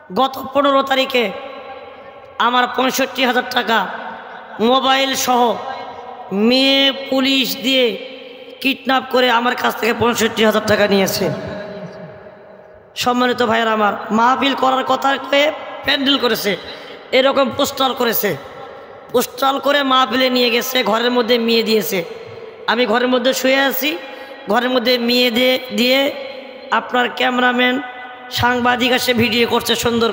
গত 15 তারিখে আমার 65,000 টাকা মোবাইল সহ মেয়ে পুলিশ দিয়ে কিডন্যাপ করে আমার কাছ থেকে 65,000 টাকা নিয়েছে। সম্মানিত ভাইয়েরা, আমার মাহফিল করার কথা কয়ে প্যান্ডেল করেছে, এরকম পোস্টাল করেছে, পোস্টাল করে মাহফিলে নিয়ে গেছে, ঘরের মধ্যে মেয়ে দিয়েছে। আমি ঘরের মধ্যে শুয়ে আছি, ঘরের মধ্যে মেয়ে দিয়ে আপনার ক্যামেরাম্যান সাংবাদিক আসে ভিডিও করছে, সুন্দর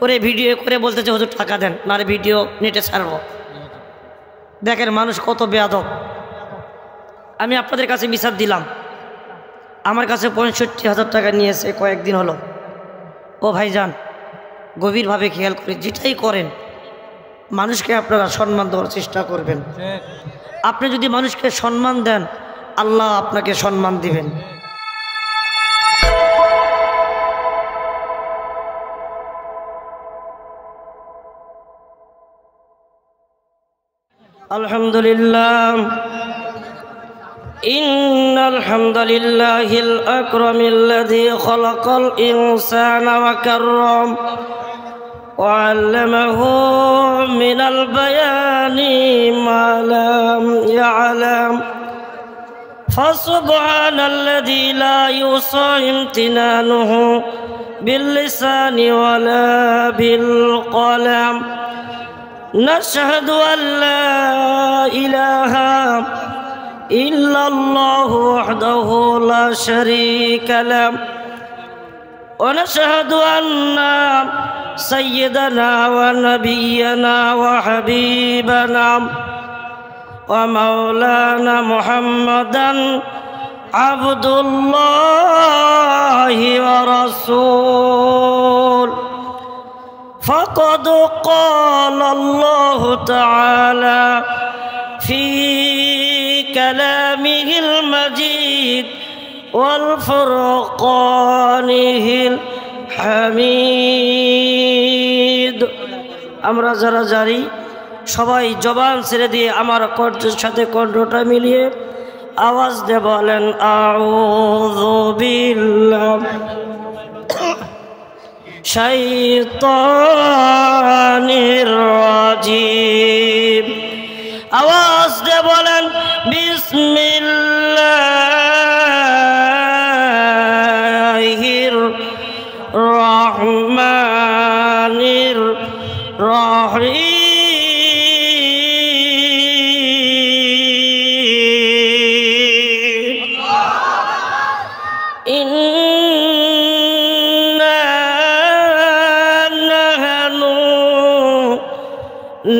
করে ভিডিও করে বলতেছে হুজুর টাকা দেন, নারে ভিডিও নেটে ছাড়ব। দেখেন মানুষ কত বেয়াদব। আমি আপনাদের কাছে বিচার দিলাম, আমার কাছে 65,000 টাকা নিয়েছে কয়েকদিন হলো। ও ভাইজান, গভীরভাবে খেয়াল করে যেটাই করেন মানুষকে আপনারা সম্মান দেওয়ার চেষ্টা করবেন। আপনি যদি মানুষকে সম্মান দেন, আল্লাহ আপনাকে সম্মান দিবেন। আলহামদুলিল্লাহ, ইন্নাল হামদুলিল্লাহিল আকরামিল্লাযী খালাকাল ইনসানা ওয়া কাররাম ওয়া আল্লামাহু মিনাল বায়ানি মা লাম ইয়ালাম ফাসুবহানাল্লাযী লা ইউসা ইমতিনানুহু বিল লিসানি ওয়া লা বিল কলাম নাশহাদু আল্লা ইলাহা ইল্লাল্লাহু ওয়াহদাহু লা শারীকা লাহু ওয়া নাশহাদু আন্না সাইয়্যিদানা ওয়া নাবিয়্যানা ওয়া হাবিবানা ওয়া মাওলানা মুহাম্মাদান আবদুল্লাহি ওয়া রাসূল فقد قال الله تعالى في كلامه المجيد والفرقانه الحميد। আমরা যারা জারি সবাই জবান ছেড়ে দিয়ে আমার কণ্ঠের সাথে কণ্ঠটা মিলিয়ে আওয়াজ দিয়ে বলেন আউযু বিল্লাহি শাইতানির রাজিম। আওয়াজ দিয়ে বলেন বিসমিল্লাহির রহমানির রহিম।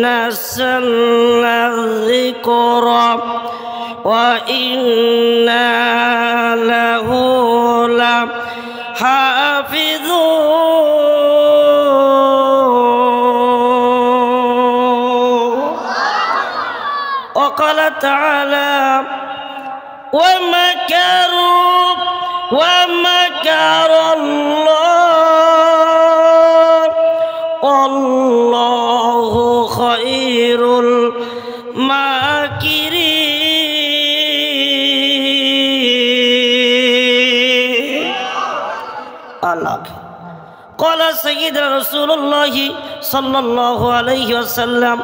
نزلنا الذكر وإنا له لحافظون وقال تعالى ومكروا ومكر الله والله خير الماكرين. الله قال سيدنا رسول الله صلى الله عليه وسلم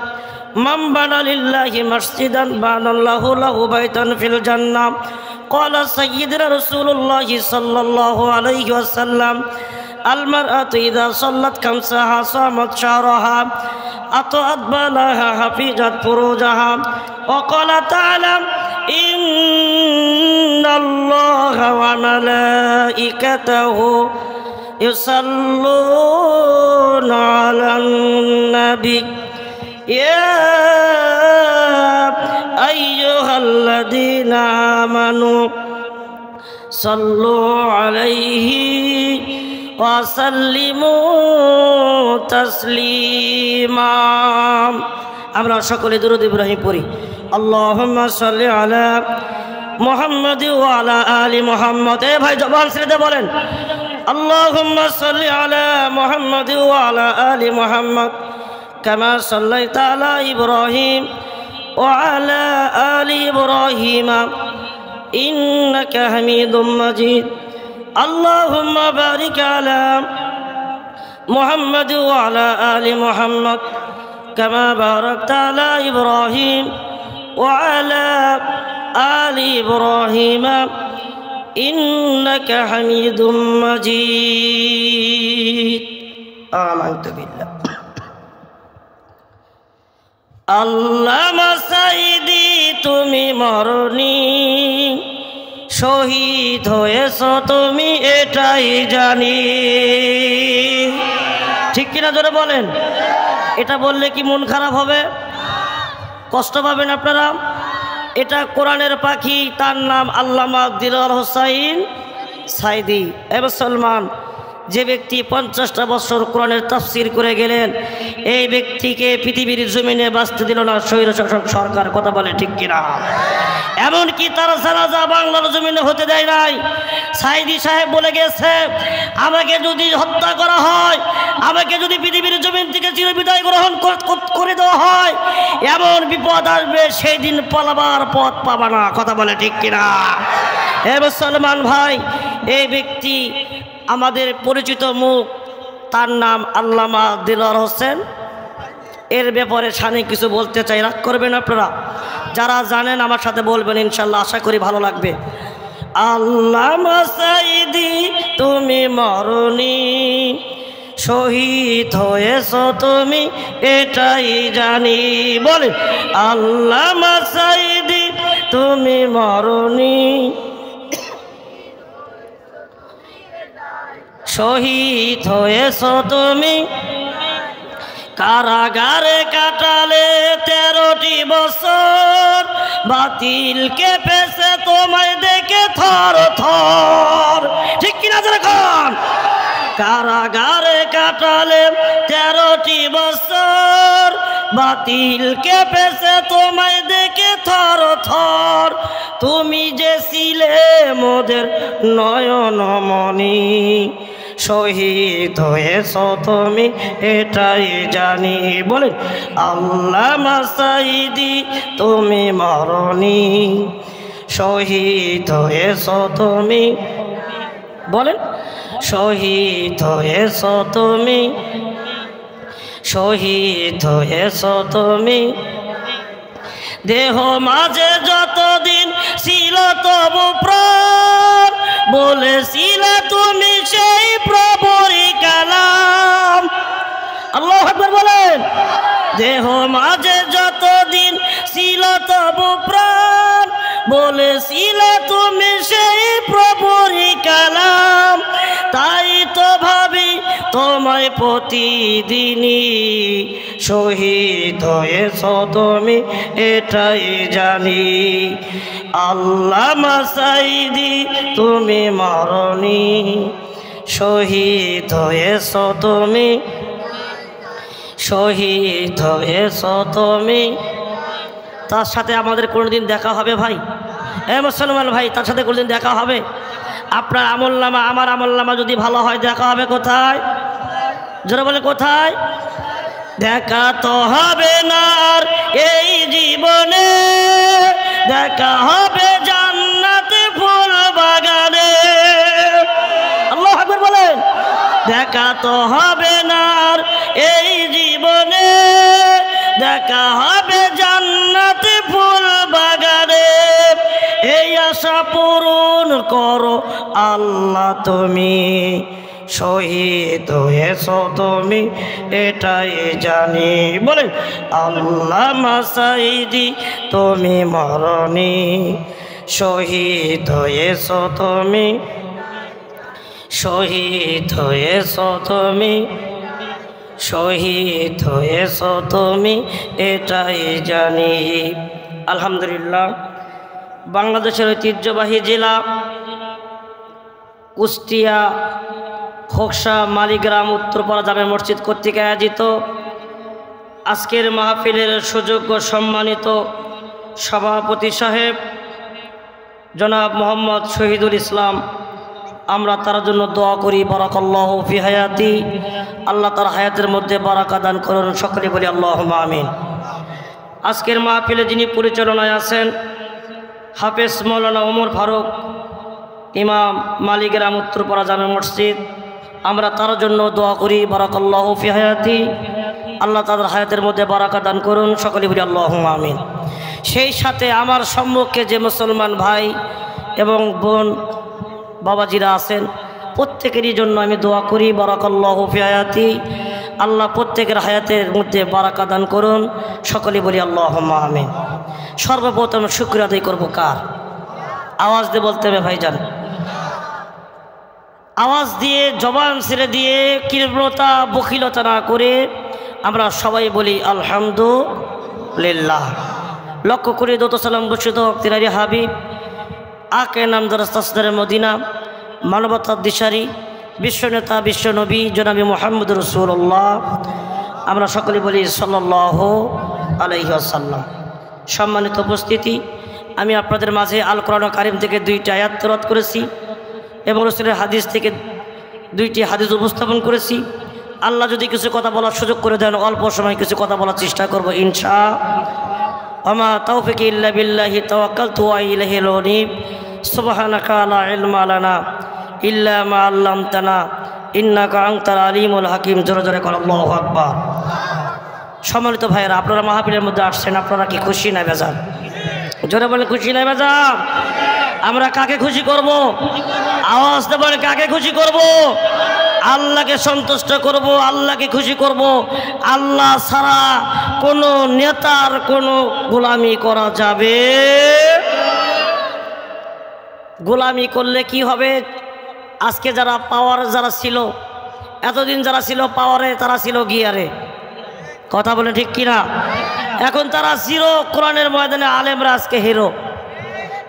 من بنى لله مسجدا بنى الله له بيتا في الجنة. قال سيدنا رسول الله صلى الله عليه وسلم المرأة إذا صلت خمسها صامت شهرها أطاعت بالها حفظت فروجها. وقال تعالى إن الله وملائكته يصلون على النبي يا أيها الذين آمنوا صلوا عليه وسلموا تسليما. আমরা সকলে দুরূদ ইব্রাহিম পড়ি। আল্লাহুম্মা সাল্লি আলা মুহাম্মাদ ওয়া আলা আলি মুহাম্মাদ। এ ভাই জবান ছেড়ে দিয়ে বলেন আল্লাহুম্মা সাল্লি আলা মুহাম্মাদ ওয়া আলা আলি মুহাম্মাদ কামা সাল্লাইতা আলা ইব্রাহিম ওয়া আলা আলি ইব্রাহিম ইন্নাকা হামিদুম মাজিদ। اللهم بارك على محمد وعلى آل محمد كما باركت على إبراهيم وعلى آل إبراهيم إنك حميد مجيد آمنت بالله আল্লামা সাঈদী তুমি মরনি শহীদ হয়েছ তুমি এটাই জানি ঠিক কিনা জোরে বলেন এটা বললে কি মন খারাপ হবে কষ্ট পাবেন আপনারা এটা কোরআনের পাখি তার নাম আল্লামা দিলওয়ার হোসাইন সাঈদী এ মুসলমান যে ব্যক্তি 50টা বছর কোরআনের তাফসীর করে গেলেন এই ব্যক্তিকে পৃথিবীর জমিনে বাঁচতে দিল না স্বৈরশাসক সরকার কথা বলে ঠিক কিনা এমনকি তারা জানাজা বাংলার জমিনে হতে দেয় নাই সাঈদী সাহেব বলে গেছে আমাকে যদি হত্যা করা হয় আমাকে যদি পৃথিবীর জমিন থেকে চিরবিদায় গ্রহণ করে দেওয়া হয় এমন বিপদ আসবে সেই দিন পালাবার পথ পাবা না কথা বলে ঠিক কিনা হে মুসলমান ভাই এই ব্যক্তি আমাদের পরিচিত মুখ তার নাম আল্লামা দিলওয়ার হোসেন এর ব্যাপারে সামনে কিছু বলতে চাই রাগ করবেন আপনারা যারা জানেন আমার সাথে বলবেন ইনশাল্লাহ আশা করি ভালো লাগবে আল্লামা সাঈদী তুমি মরনি শহীদ হয়েছ তুমি এটাই জানি বলে আল্লামা সাঈদী তুমি মরনি শহীদ হয়েছ তুমি কারাগারে কাটালে 13টি বছর বাতিল কেঁপেছে তোমায় দেখে থর থর ঠিক কিনা যখন কারাগারে কাটালে 13টি বছর বাতিল কেঁপেছে তোমায় দেখে থর থর তুমি যে ছিলে মোদের নয়নমণি শহীদ হয়েছ তুমি এটাই জানি বলেন আল্লামা সাঈদী তুমি মরনি শহীদ হয়েছ তুমি বলেন শহীদ হয়েছ তুমি শহীদ হয়েছ তুমি দেহ মাঝে যতদিন ছিল তবু প্রাণ বলেছিলে তুমি সেই প্রভুরই কালাম আল্লাহু আকবার বলেন দেহ মাঝে যতদিন ছিল তবু প্রাণ বলেছিলে তুমি সেই প্রভুরই কালাম তাই তো ভাবি তোমায় প্রতিদিনই শহীদ হয়েছ তুমি এটাই জানি আল্লামা সাঈদী তুমি মরনি শহীদ হয়েছ তুমি শহীদ হয়েছ তুমি তার সাথে আমাদের কোনোদিন দেখা হবে ভাই এ মুসলমান ভাই তার সাথে কোনোদিন দেখা হবে আপনার আমলনামা আমার আমলনামা যদি ভালো হয় দেখা হবে কোথায় জোরে বলে কোথায় দেখা তো হবে না আর এই জীবনে দেখা হবে জান্নাতে ফুল বাগানে আল্লাহু আকবার বলেন দেখা তো হবে না আর এই জীবনে দেখা হবে জান্নাতে ফুল বাগানে এই আশা পূরণ করো আল্লাহ তুমি শহীদ হয়েছ তুমি এটাই জানি বলেন আল্লামা সাঈদী তুমি মরনি শহীদ হয়েছ তুমি শহীদ হয়েছ তুমি শহীদ হয়েছ তুমি এটাই জানি আলহামদুলিল্লাহ বাংলাদেশের ঐতিহ্যবাহী জেলা কুষ্টিয়া খোকসা মালিগ্রাম উত্তরপাড়া জামে মসজিদ কর্তৃক আয়োজিত আজকের মাহফিলের সুযোগ্য সম্মানিত সভাপতি সাহেব জনাব মোহাম্মদ শহীদুল ইসলাম আমরা তার জন্য দোয়া করি বারাকাল্লাহু ফি হায়াতি আল্লাহ তার হায়াতের মধ্যে বারাকা দান করুন সকলে বলি আল্লাহুম্মা আমিন আজকের মাহফিলে যিনি পরিচালনায় আছেন হাফেজ মাওলানা ওমর ফারুক ইমাম মালিগ্রাম উত্তরপাড়া জামে মসজিদ আমরা তার জন্য দোয়া করি। বারাকাল্লাহু ফি হায়াতি, আল্লাহ তাদের হায়াতের মধ্যে বারাকা দান করুন, সকলে বলি আল্লাহুম্মা আমিন। সেই সাথে আমার সম্মুখে যে মুসলমান ভাই এবং বোন বাবাজিরা আছেন, প্রত্যেকেরই জন্য আমি দোয়া করি। বারাকাল্লাহু ফি হায়াতি, আল্লাহ প্রত্যেকের হায়াতের মধ্যে বারাকা দান করুন, সকলে বলি আল্লাহুম্মা আমিন। সর্বপ্রথম শুকরিয়া আদায় করবো কার? আওয়াজ দিয়ে বলতে হবে ভাইজান, আওয়াজ দিয়ে জবান ছেড়ে দিয়ে কৃপণতা বখিলতা না করে আমরা সবাই বলি আলহামদুলিল্লাহ। লক্ষ্য করে দত সালাম বর্ষিত তিনারি হাবিব আকে নামদার তাসদারে মদিনা, মানবতার দিশারি, বিশ্বনেতা বিশ্বনবী জনাবি মুহাম্মদ রাসূলুল্লাহ, আমরা সকলে বলি সাল্লাল্লাহু আলাইহি ওয়াসাল্লাম। সম্মানিত উপস্থিতি, আমি আপনাদের মাঝে আল কোরআন কারীম থেকে 2টি আয়াত তেলাওয়াত করেছি এবং রাসূলের হাদিস থেকে 2টি হাদিস উপস্থাপন করেছি। আল্লাহ যদি কিছু কথা বলার সুযোগ করে দেন, অল্প সময় কিছু কথা বলার চেষ্টা করব ইনশাআল্লাহ। ওমা তাওফিকি ইল্লা বিল্লাহি তাওয়াক্কালতু ওয়া ইলাইহিল উনীব। সুবহানাকা লা ইলমা লানা ইল্লা মা আল্লামতানা ইন্নাকা আনতাল আলিমুল হাকিম। জোরে জোরে কর আল্লাহু আকবার। সম্মানিত ভাইয়েরা, আপনারা মাহফিলের মধ্যে আসছেন, আপনারা কি খুশি না বেজার? জোরে বলে খুশি না বেজার? আমরা কাকে খুশি করব? আওয়াজ দিয়ে বলে কাকে খুশি করব? আল্লাহকে সন্তুষ্ট করব, আল্লাহকে খুশি করব। আল্লাহ ছাড়া কোনো নেতার কোনো গোলামি করা যাবে? গোলামি করলে কি হবে? আজকে যারা পাওয়ার যারা ছিল, এতদিন যারা ছিল পাওয়ারে, তারা ছিল গিয়ারে। কথা বলে ঠিক কিনা? এখন তারা জিরো। কোরআনের ময়দানে আলেমরা আজকে হিরো।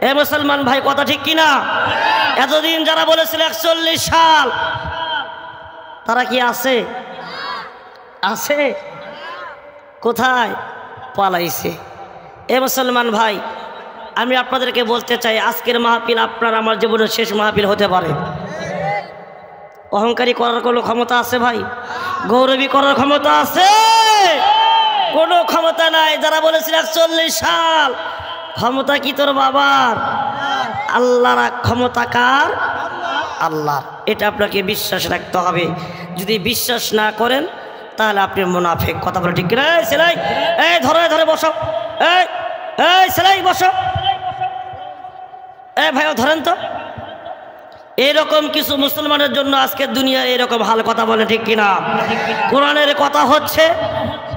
এ মুসলমান ভাই, কথা ঠিক কিনা? এতদিন যারা বলেছিল 41 সাল, তারা কি আছে? আছে কোথায়? পালাইছে। এ মুসলমান ভাই, আমি আপনাদেরকে বলতে চাই, আজকের মাহফিল আপনার আমার জীবনের শেষ মাহফিল হতে পারে। অহংকারী করার কোনো ক্ষমতা আছে ভাই? গৌরবী করার ক্ষমতা আছে? কোনো ক্ষমতা নাই। যারা বলেছিল 41 সাল, ক্ষমতা কি তোর বাবার? আল্লাহর ক্ষমতা কার? আল্লাহ। এটা আপনাকে বিশ্বাস রাখতে হবে। যদি বিশ্বাস না করেন তাহলে আপনি মুনাফিক। কথা বলে ঠিক কিনা? এই সেলাই, এই ধরে ধরে বসো, এই এই সেলাই বসো, এই ভাইও ধরেন তো। এরকম কিছু মুসলমানের জন্য আজকে দুনিয়া এরকম হাল। কথা বলে ঠিক কিনা? কোরআনের কথা হচ্ছে,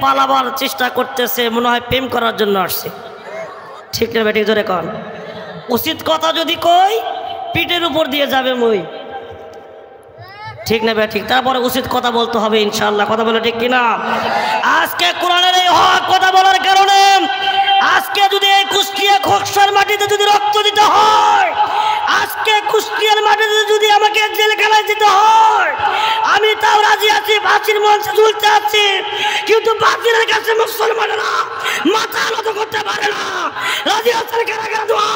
পালাবার চেষ্টা করতেছে, মনে হয় প্রেম করার জন্য আসছে। ঠিক না বেটি? জোরে কন। উচিত কথা যদি কই, পিঠের উপর দিয়ে যাবে মই। ঠিক না বেটি? তারপরে উচিত কথা বলতে হবে ইনশাআল্লাহ। কথা বলে ঠিক কিনা? আজকে কোরআনের এই হক কথা বলার কারণে আজকে যদি এই কুষ্টিয়া খোকসার মাটিতে যদি রক্ত দিতে হয়, আজকে কুষ্টিয়ার মাটিতে যদি আমাকে জেলখানায় যেতে হয়, আমি তাও রাজি আছি, ফাঁসির মঞ্চে ঝুলতে আছি। কিন্তু বাতিলের কাছে মুসলমানেরা মাথা নত করতে পারে না। রাজি আছেন কারা কারা? দোয়া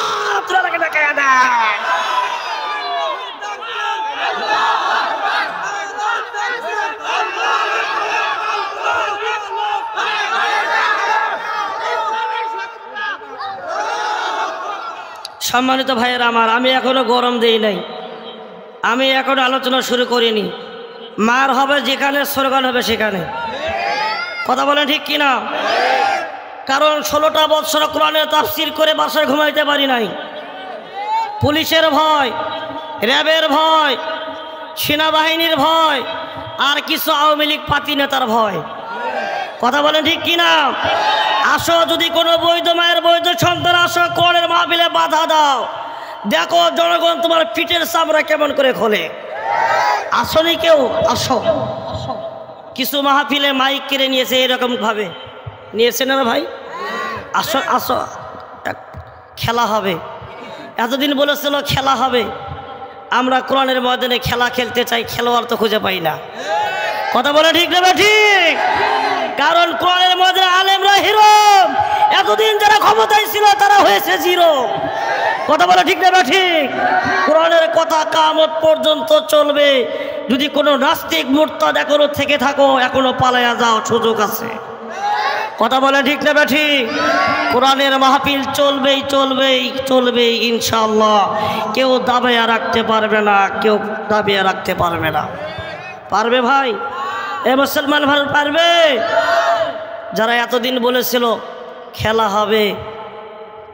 তোরা দেখা দেয়। সম্মানিত ভাইয়েরা আমার, আমি এখনো গরম দেই নাই, আমি এখনো আলোচনা শুরু করিনি। মার হবে যেখানে, স্লোগান হবে সেখানে। কথা বলেন ঠিক কিনা? কারণ 16টা বছর কোরআনের তাফসীর করে বাসায় ঘুমাইতে পারি নাই। পুলিশের ভয়, র্যাবের ভয়, সেনাবাহিনীর ভয়, আর কিছু আওয়ামী লীগ পাতি নেতার ভয়। কথা বলেন ঠিক কিনা? আসো, যদি কোনো বৈধ মায়ের বৈধ সন্তান আসো, কোরআনের মাহফিলে বাধা দাও, দেখো জনগণ তোমার পিঠের চামড়া কেমন করে খোলে। আসনি কেউ? আসো। কিছু মাহফিলে মাইক কেড়ে নিয়েছে, এরকম ভাবে নিয়েছে না ভাই? আসো আসো, খেলা হবে। এতদিন বলেছিল খেলা হবে। আমরা কোরআনের ময়দানে খেলা খেলতে চাই, খেলোয়াড় তো খুঁজে পাই না। কথা বলে ঠিক না ঠিক? কারণ কোরআনের ময়দানে আলেমরা হিরো। এতদিন যারা ক্ষমতায় ছিল তারা হয়েছে জিরো। কথা বলে ঠিক না ঠিক? কোরআনের কথা কিয়ামত পর্যন্ত চলবে। যদি কোনো নাস্তিক মুরতাদ এখনো থেকে থাকো, এখনো পালায়া যাও, সুযোগ আছে। কথা বলে ঠিক না ঠিক? কোরআনের মাহফিল চলবেই চলবেই চলবেই ইনশাআল্লাহ। কেউ দাবিয়ে রাখতে পারবে না, কেউ দাবিয়ে রাখতে পারবে না। পারবে ভাই? এ মুসলমান ভাই পারবে? যারা এতদিন বলেছিল খেলা হবে,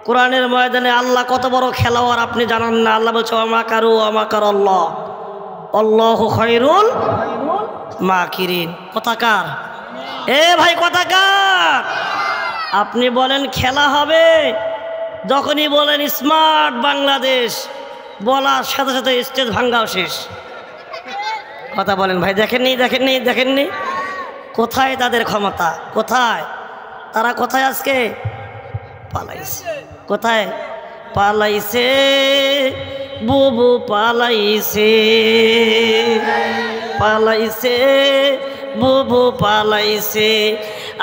কোরআনের ময়দানে আল্লাহ কত বড় খেলোয়াড় আপনি জানান না? আল্লাহ বলছে ওয়ামাকারু ওয়ামাকার আল্লাহ আল্লাহু খায়রুল মাকিরিন। কথাকার? এ ভাই কথাকার? আপনি বলেন খেলা হবে, যখনই বলেন স্মার্ট বাংলাদেশ বলার সাথে সাথে স্টেজ ভাঙ্গাও শেষ। কথা বলেন ভাই? দেখেননি কোথায় তাদের ক্ষমতা? কোথায় তারা? কোথায় আজকে পালাইছে? কোথায় পালাইছে? বুবু পালাইছে, পালাইছে বুবু পালাইছে।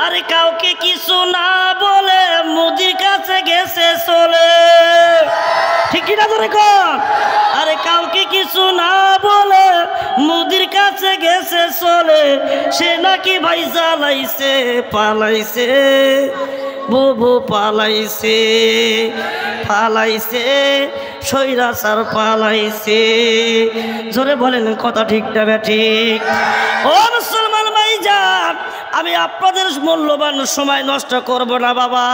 আরে কাউকে কিছু না বলে মোদির কাছে গেছে চলে, ঠিক কিনা ধরে কর? আরে কাউকে কিছু না বলে মোদির কাছে গেছে চলে, সে নাকি ভাই জ্বালাইছে, পালাইছে বুবু পালাইছে, পালাইছে সৈরাচার পালাইছে। জোরে বলেন কথা ঠিক না ঠিক? ও মুসলমান ভাইজান, আমি আপনাদের মূল্যবান সময় নষ্ট করব না বাবা।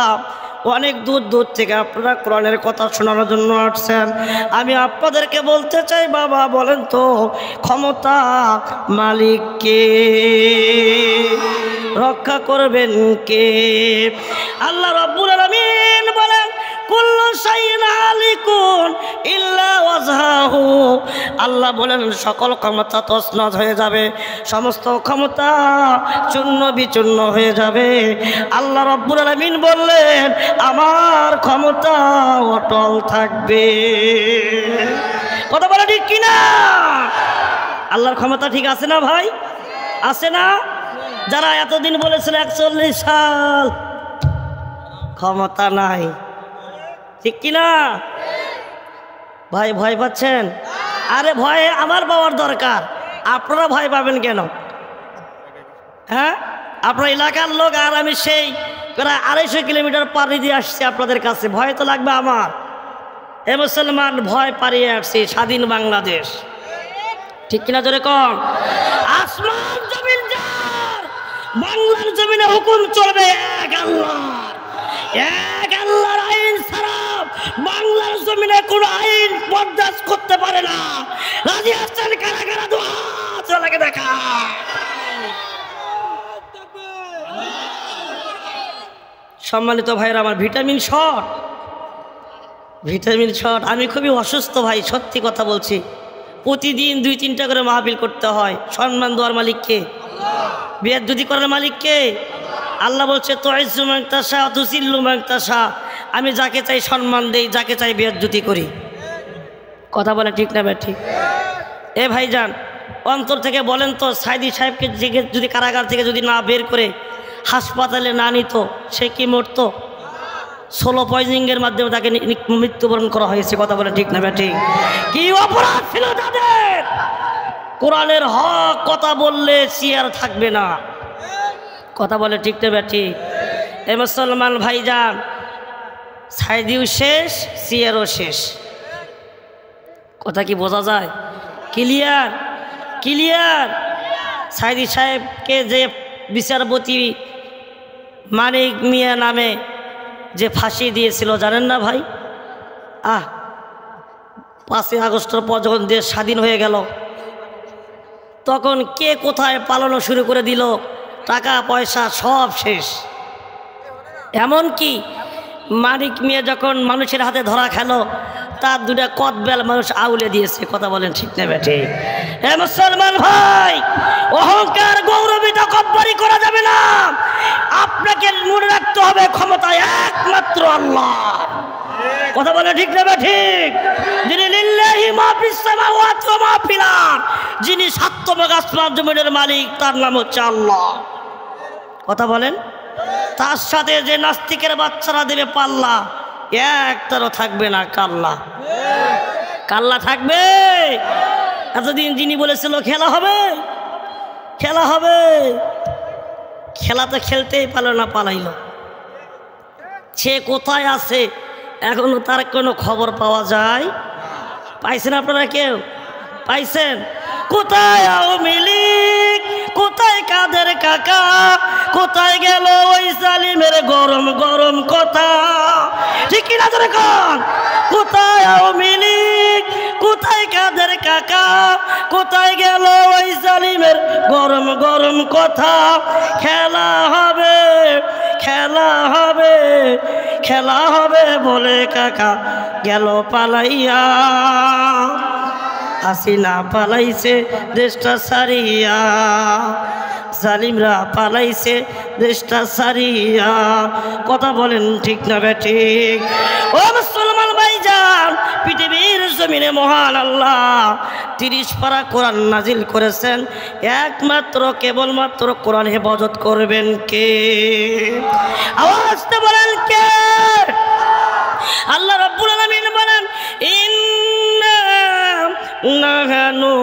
অনেক দূর থেকে আপনারা কোরআনের কথা শোনার জন্য আসছেন। আমি আপনাদেরকে বলতে চাই বাবা, বলেন তো ক্ষমতা মালিক কে? রক্ষা করবেন কে? আল্লাহ রাব্বুল আলামিন বলেন কুল্লু শাইইন হালিকুন ইল্লা ওয়াজহাহু। আল্লাহ বলেন সকল ক্ষমতা তছনছ হয়ে যাবে, সমস্ত ক্ষমতা চূর্ণ বিচূর্ণ হয়ে যাবে। আল্লাহ রাব্বুল আলামিন বললেন আমার ক্ষমতা অটল থাকবে। কথা বলে ঠিক কিনা? আল্লাহর ক্ষমতা ঠিক আছে না ভাই? আছে না? যারা এতদিন বলেছিল 41 সাল ক্ষমতা নাই, ঠিক কিনা ভাই? ভয় পাচ্ছেন? আরে ভয়ে আমার পাওয়ার দরকার, আপনারা ভয় পাবেন কেন? হ্যাঁ, আপনার এলাকার লোক আর আমি সেই প্রায় 250 কিলোমিটার পাড়ি দিয়ে আসছি আপনাদের কাছে, ভয় তো লাগবে আমার। এ মুসলমান ভয় পাড়িয়ে আসছি স্বাধীন বাংলাদেশ, ঠিক কিনা জোরে কম? আসমান জমিন যার, বাংলার জমিনে হুকুম চলবে এক আল্লাহর। এক আল্লাহর আইন ছাড়া বাংলার জমিনে কোনো আইন বরদাস্ত করতে পারে না। রাজি আছেন কারা কারা? দোয়া চলে দেখা। সম্মানিত ভাইরা আমার, ভিটামিন শট, ভিটামিন শট। আমি খুবই অসুস্থ ভাই, সত্যি কথা বলছি। প্রতিদিন 2-3টা করে মাহফিল করতে হয়। সম্মান দেওয়ার মালিককে, বেয়াদবি করার মালিককে। আল্লাহ বলছে তুইজ্জু মান তাশা তুযিল্লু মান তাশা। আমি যাকে চাই সম্মান দেই, যাকে চাই বেয়াদবি করি। কথা বলে ঠিক না ঠিক? এ ভাইজান, অন্তর থেকে বলেন তো, সাইদি সাহেবকে যদি কারাগার থেকে যদি না বের করে হাসপাতালে না নিত, সে কি মরতো? সোলো পয়জনিংয়ের মাধ্যমে তাকে মৃত্যুবরণ করা হয়েছে। কথা বলে ঠিক না ঠিক? কি অপরাধ ছিল তাদের? কোরআনের হক কথা বললে চেয়ার থাকবে না। কথা বলে ঠিক না ঠিক? এ মুসলমান ভাইজান, সাইদিও শেষ, চেয়ারও শেষ। কথা কি বোঝা যায়? ক্লিয়ার? ক্লিয়ার? সাইদি সাহেবকে যে বিচারপতি মানিক মিয়া নামে যে ফাঁসি দিয়েছিল জানেন না ভাই? 5ই আগস্টের পর যখন দেশ স্বাধীন হয়ে গেল, তখন কে কোথায় পালানো শুরু করে দিল, টাকা পয়সা সব শেষ। এমনকি মানিক মিয়া যখন মানুষের হাতে ধরা খেল, তার 2টা কদবেল মানুষ আউলে দিয়েছে। কথা বলেন ঠিক না বেঠে? হে মুসলমান ভাই, অহংকার গৌরবী তাকব্বুরি করা যাবে না। আপনাকে মনে রাখতে হবে ক্ষমতা একমাত্র আল্লাহ। কথা বলে ঠিক না ঠিক? যিনি লিল্লাহি মা ফিস সামাওয়াতি ওয়া মা ফিল আরদ, যিনি সাতমা আসমান জমিনের মালিক, তার নাম হচ্ছে আল্লাহ। কথা বলেন? তার সাথে যে নাস্তিকের বাচ্চারা দেবে পাল্লা, একটারও থাকবে না কাল্লা। কাল্লা থাকবে? এতদিন যিনি বলেছিল খেলা হবে, খেলা হবে, খেলা তো খেলতেই পারল না, পালাইল। সে কোথায় আছে এখনো তার কোনো খবর পাওয়া যায়? পাইছেন আপনারা? কেউ পাইছেন? কোথায় আওয়ামী লীগ? কাকা, কোথায় গেল ওই জালিমের গরম গরম কথা? ঠিক কিনা ধরে কন? কোথায় আওয়ামী লীগ, কোথায় কাদের কাকা, কোথায় গেল ওই জালিমের গরম গরম কথা? খেলা হবে, খেলা হবে, খেলা হবে বলে কাকা গেল পালাইয়া। হাসিনা পালাইছে দেশটা সারিয়া, জালিমরা পালাইছে দেশটা সারিয়া। কথা বলেন ঠিক না বেঠিক? ও মুসলমান ভাইজান, পৃথিবীর জমিনে মহান আল্লাহ 30 পারা কোরআন নাজিল করেছেন। একমাত্র কেবলমাত্র কোরআন হেফাজত করবেন কে? আওয়াজটা বলেন কে? আল্লাহ রাব্বুল আলামিন বলেন, ইন্না নাহনু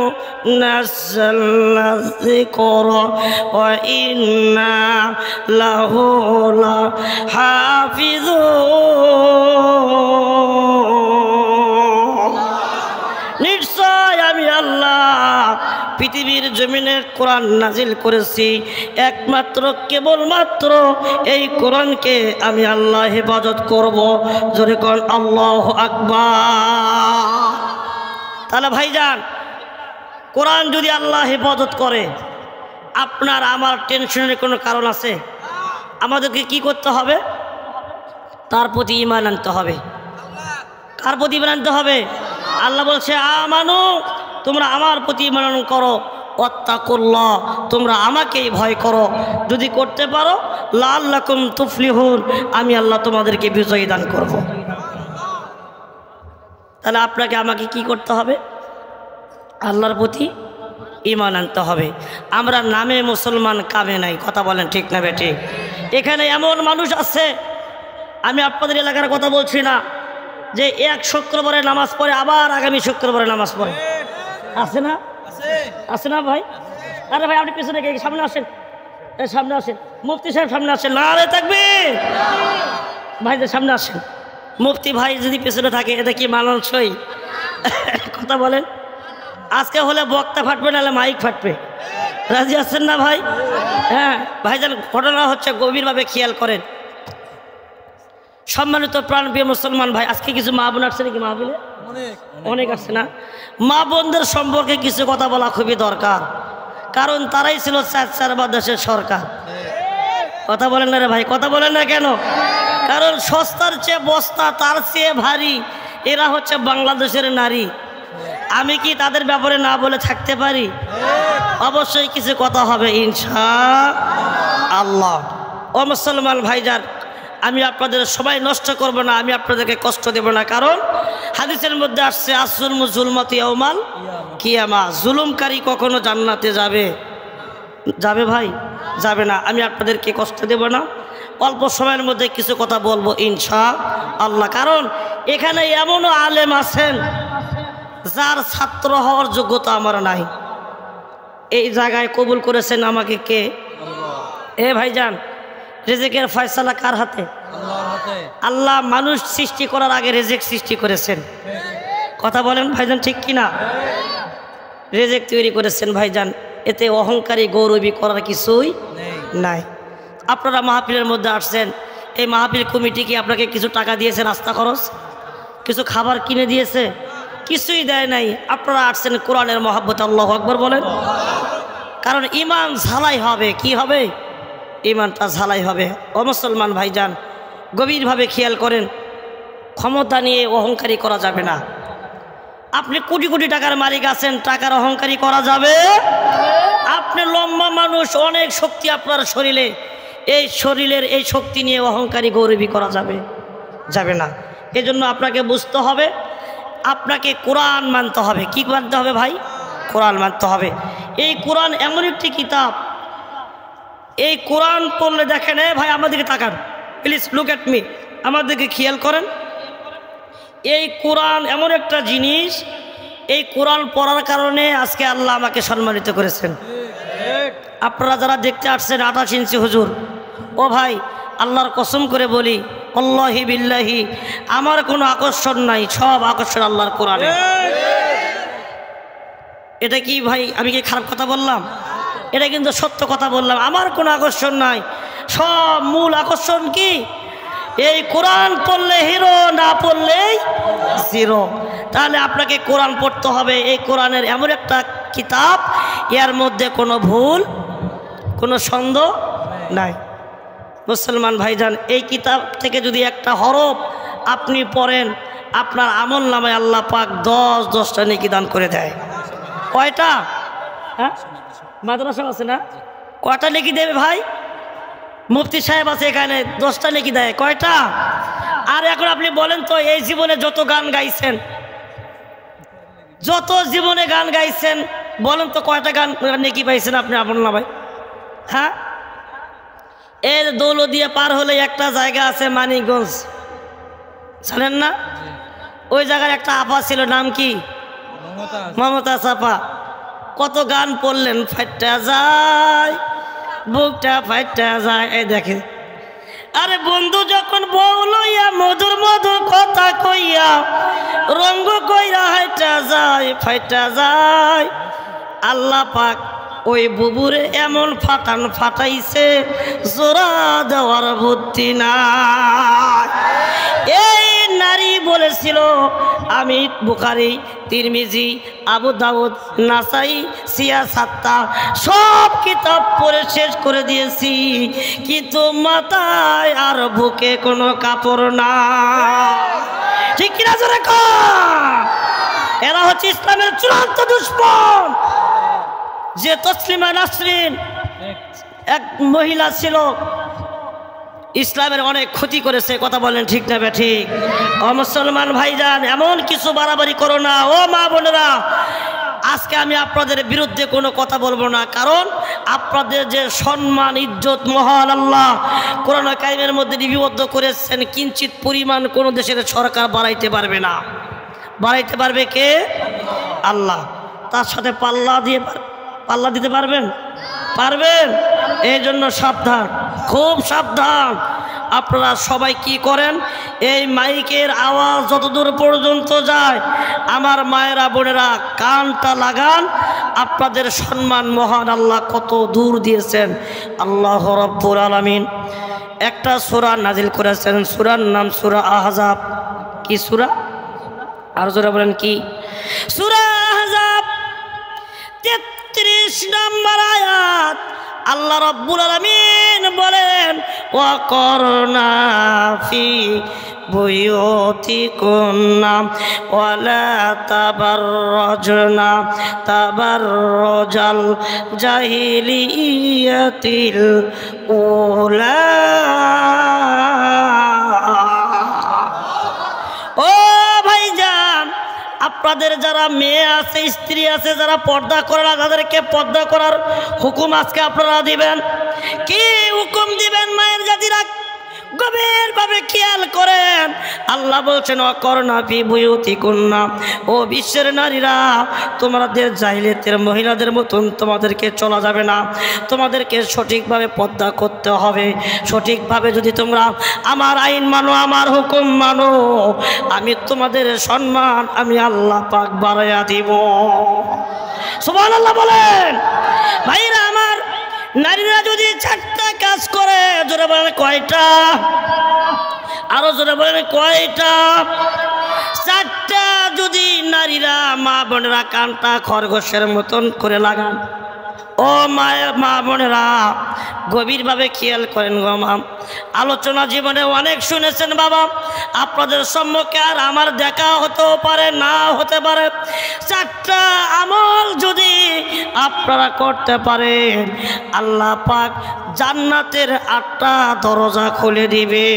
নাযালনা যিকরা ওয়া ইন্না লাহু লাহাফিজুন। নিশ্চয় আমি আল্লাহ পৃথিবীর জমিনে কোরআন নাজিল করেছি, একমাত্র কেবলমাত্র এই কোরআনকে আমি আল্লাহ হেফাজত করব। জোরে কোন আল্লাহু আকবার। তাহলে ভাইজান, কোরআন যদি আল্লাহ হেফাজত করে, আপনার আমার টেনশনের কোনো কারণ আছে? আমাদেরকে কি করতে হবে? তার প্রতি ঈমান আনতে হবে। কার প্রতি ঈমান আনতে হবে? আল্লাহ বলছে, আমানু, তোমরা আমার প্রতি ঈমান করো, ওয়াত্তাকুল্লাহ, তোমরা আমাকেই ভয় করো। যদি করতে পারো, লাআল্লাকুম তুফলিহুন, আমি আল্লাহ তোমাদেরকে বিজয় দান করব। তাহলে আপনাকে আমাকে কি করতে হবে? আল্লাহর প্রতি ঈমান আনতে হবে। আমরা নামে মুসলমান, কামে নাই। কথা বলেন ঠিক না বেঠিক? এখানে এমন মানুষ আছে, আমি আপনাদের এলাকার কথা বলছি না, যে এক শুক্রবারে নামাজ পড়ে আবার আগামী শুক্রবারে নামাজ পড়ে। আছে না? আছে না ভাই? আরে ভাই, আপনি পিছনে সামনে আসেন, সামনে আসেন। মুফতি সাহেব সামনে আসেন। নারে তাকবীর। ভাইদের সামনে আসেন। মুফতি ভাই যদি পেছনে থাকে, এটা কি মানানসই? কথা বলেন। আজকে হলে বক্তা ফাটবে, নাহলে মাইক ফাটবে। রাজি আছেন না ভাই? হ্যাঁ ভাইজান, ঘটনা হচ্ছে, গভীরভাবে খেয়াল করেন। সম্মানিত প্রাণপ্রিয় মুসলমান ভাই, আজকে কিছু মা বোন আসছে নাকি? মাহফিলে অনেক আসছে না? মা বোনদের সম্পর্কে কিছু কথা বলা খুবই দরকার, কারণ তারাই ছিল চার দেশের সরকার। কথা বলেন না রে ভাই? কথা বলেন না কেন? কারণ সস্তার চেয়ে বস্তা, তার চেয়ে ভারী, এরা হচ্ছে বাংলাদেশের নারী। আমি কি তাদের ব্যাপারে না বলে থাকতে পারি? অবশ্যই কিছু কথা হবে ইনশাআল্লাহ। ও মুসলমান ভাইজান, আমি আপনাদের সবাই নষ্ট করব না, আমি আপনাদেরকে কষ্ট দেব না, কারণ হাদিসের মধ্যে আসছে, আসুলমু যুলমাতি ইয়াউমাল কিয়ামা, জুলুমকারী কখনো জান্নাতে যাবে? যাবে ভাই? যাবে না। আমি আপনাদেরকে কষ্ট দেব না, অল্প সময়ের মধ্যে কিছু কথা বলবো ইনশাআল্লাহ। কারণ এখানে এমনও আলেম আছেন যার ছাত্র হওয়ার যোগ্যতা আমার নাই। এই জায়গায় কবুল করেছেন আমাকে কে? এ ভাইজান, রিজিকের ফয়সালা কার হাতে? আল্লাহ মানুষ সৃষ্টি করার আগে রিজিক সৃষ্টি করেছেন। কথা বলেন ভাইজান, ঠিক কিনা? রিজিক তৈরি করেছেন ভাইজান, এতে অহংকারী গৌরবী করার কিছুই নাই। আপনারা মাহফিলের মধ্যে আসছেন, এই মাহফিল কমিটি কি আপনাকে কিছু টাকা দিয়েছে? রাস্তা খরচ, কিছু খাবার কিনে দিয়েছে? কিছুই দেয় নাই। আপনারা আসছেন কোরআনের মহব্বত। আল্লাহু আকবার বলেন। কারণ ঈমান ঝালাই হবে। কি হবে? ঈমানটা ঝালাই হবে। ও মুসলমান ভাইজান, গভীরভাবে খেয়াল করেন, ক্ষমতা নিয়ে অহংকারী করা যাবে না। আপনি কোটি কোটি টাকার মালিক আছেন, টাকার অহংকারী করা যাবে? আপনি লম্বা মানুষ, অনেক শক্তি আপনার শরীরে, এই শরীরের এই শক্তি নিয়ে অহংকারী গৌরবী করা যাবে? যাবে না। এজন্য আপনাকে বুঝতে হবে, আপনাকে কোরআন মানতে হবে। কি মানতে হবে ভাই? কোরআন মানতে হবে। এই কোরআন এমন একটি কিতাব, এই কোরআন পড়লে দেখেন, ভাই আমাদেরকে তাকান, প্লিজ লুক এট মি, আমাদেরকে খেয়াল করেন। এই কোরআন এমন একটা জিনিস, এই কোরআন পড়ার কারণে আজকে আল্লাহ আমাকে সম্মানিত করেছেন। আপনারা যারা দেখতে আসছেন 28 ইঞ্চি হুজুর, ও ভাই আল্লাহর কসম করে বলি, আল্লাহি বিল্লাহি, আমার কোনো আকর্ষণ নাই, সব আকর্ষণ আল্লাহর কোরআনে। এটা কি ভাই, আমি কি খারাপ কথা বললাম? এটা কিন্তু সত্য কথা বললাম, আমার কোনো আকর্ষণ নাই। সব মূল আকর্ষণ কি? এই কোরআন পড়লে হিরো, না পড়লেই জিরো। তাহলে আপনাকে কোরআন পড়তে হবে। এই কোরআনের এমন একটা কিতাব, এর মধ্যে কোনো ভুল, কোনো সন্দেহ নাই। মুসলমান ভাইজান, এই কিতাব থেকে যদি একটা হরফ আপনি পড়েন, আপনার আমল নামায় আল্লাহ পাক 10-10টা নেকি দান করে দেয়। কয়টা? হ্যাঁ, মাদ্রাসা আছে না? কয়টা নেকি দেবে ভাই? মুফতি সাহেব আছে এখানে, 10টা নেকি দেয়। কয়টা? আর এখন আপনি বলেন তো, এই জীবনে যত গান গাইছেন, যত জীবনে গান গাইছেন, বলেন তো কয়টা গান নেকি পাইছেন আপনি আমল নামায়? হ্যাঁ, এর দৌলতদিয়া পার হলে একটা জায়গা আছে মানিকগঞ্জ, জানেন না? ওই জায়গার একটা আপা ছিল, নাম কি? মমতা চাপা। কত গান পড়লেন, ফাইটা যায় বুকটা ফাইটা যায়। এই দেখেন, আরে বন্ধু যখন বউ লইয়া মধুর মধুর কথা কইয়া রঙ্গ কইরা হাইটা যায় ফাইটা যায়। আল্লাহ পাক ওই বুবুরে এমন ফাটান ফাটাইছে, জোড়া দেওয়ার বুদ্ধি নাই। এই নারী বলেছিল, আমি বুখারী, তিরমিজি, আবু দাউদ, নাসাই, সিয়াসাত্তা সব কিতাব পড়ে শেষ করে দিয়েছি, কিন্তু মাথায় আর বুকে কোনো কাপড় না। ঠিক কিনা জোরে কর? এরা হচ্ছে ইসলামের চূড়ান্ত দুশমন। যে তসলিমা নাসরিন এক মহিলা ছিল, ইসলামের অনেক ক্ষতি করেছে। কথা বলেন ঠিক না ঠিক? ও মুসলমান ভাইজান, এমন কিছু বাড়াবাড়ি করো না ও মা বোনেরা। আজকে আমি আপনাদের বিরুদ্ধে কোনো কথা বলবো না, কারণ আপনাদের যে সম্মান ইজ্জত মহান আল্লাহ কোরআন কারিমের মধ্যে লিপিবদ্ধ করেছেন, কিঞ্চিত পরিমাণ কোনো দেশের সরকার বাড়াইতে পারবে না। বাড়াইতে পারবে কে? আল্লাহ। তার সাথে পাল্লা দিতে পারবেন? পারবেন? এই জন্য সাবধান, খুব সাবধান। আপনারা সবাই কি করেন, এই মাইকের আওয়াজ যতদূর পর্যন্ত যায়, আমার মায়েরা বোনেরা কানটা লাগান। আপনাদের সম্মান মহান আল্লাহ কত দূর দিয়েছেন। আল্লাহ রাব্বুল আলামিন একটা সূরা নাজিল করেছেন, সূরার নাম সূরা আহজাব। কি সূরা? আর জোরে বলেন কি? সূরা আহজাব 33 নম্বর আয়াত। আল্লাহ রাব্বুল আলামিন বলেন, ওয়াকরনা ফি বুয়ুতিকুন্না ওয়ালা তাবাররাজনা তাবাররাজাল জাহিলিয়াতিল উলা। ও ভাইজান, আপনাদের যারা মেয়ে আছে, স্ত্রী আছে, যারা পর্দা করে না, তাদেরকে পর্দা করার হুকুম আজকে আপনারা দিবেন। কি হুকুম দিবেন? মায়ের জাতিরা গভীরভাবে খেয়াল করেন। আল্লাহ বলছেন, অকরনা ফি বুয়ুতিকুন্না, ও বিশ্বের নারীরা, তোমাদের জাহিলিয়াতের মহিলাদের মতন তোমাদেরকে চলা যাবে না। তোমাদেরকে সঠিকভাবে পর্দা করতে হবে। সঠিকভাবে যদি তোমরা আমার আইন মানো, আমার হুকুম মানো, আমি তোমাদের সম্মান আমি আল্লাহ পাক বাড়াইয়া দিব। সুবহানাল্লাহ বলেন। ভাইরা আমার, নারীরা যদি 4টা কাজ করে, জোরে বলেন কয়টা? আরো জোরে বলেন কয়টা? 4টা যদি নারীরা, মা বোনেরা কানটা খরগোশের মতন করে লাগান। ও মা বোনেরা গভীরভাবে খেয়াল করেন গো মা। আলোচনা জীবনে অনেক শুনেছেন বাবা, আপনাদের সম্মুখে আর আমার দেখা হতেও পারে, না হতে পারে। 4টা আমল যদি আপনারা করতে পারেন, আল্লাহ পাক জান্নাতের 8টা দরজা খুলে দিবে।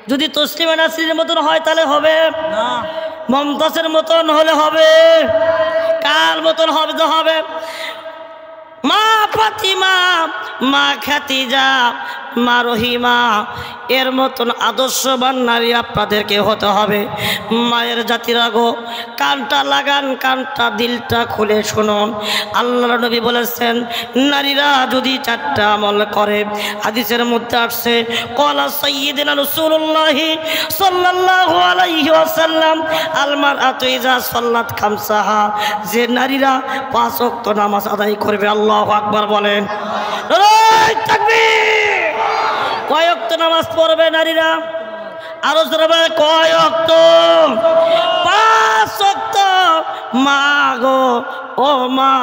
যদি তসলিমা নাসরিনের মতন হয় তাহলে হবে না, মমতাজের মতন হলে হবে, কার মতন হবে তো হবে। মা ফাতিমা, মা খাদিজা, মা রহিমা এর মতন আদর্শবান নারী আপনাদেরকে হতে হবে। মায়ের জাতিরা গো, কানটা লাগান, কানটা দিলটা খুলে শুনুন। আল্লাহর নবী বলেছেন নারীরা যদি 4টা আমল করে, হাদিসের মধ্যে আসছে ক্বালা সাইয়্যিদুনা রাসূলুল্লাহ সাল্লাল্লাহু আলাইহি ওয়াসাল্লাম আল মারআতু ইযা সাল্লাত খামসাহা, যে নারীরা 5 ওয়াক্ত নামাজ আদায় করবে, আল্লাহু আকবার বলেন, নারে তাকবীর। কয় ওয়াক্ত নামাজ পড়বে নারীরা? আরো জোরে বলেন, কয় ওয়াক্ত? 5 ওয়াক্ত। মা গো, ও মা,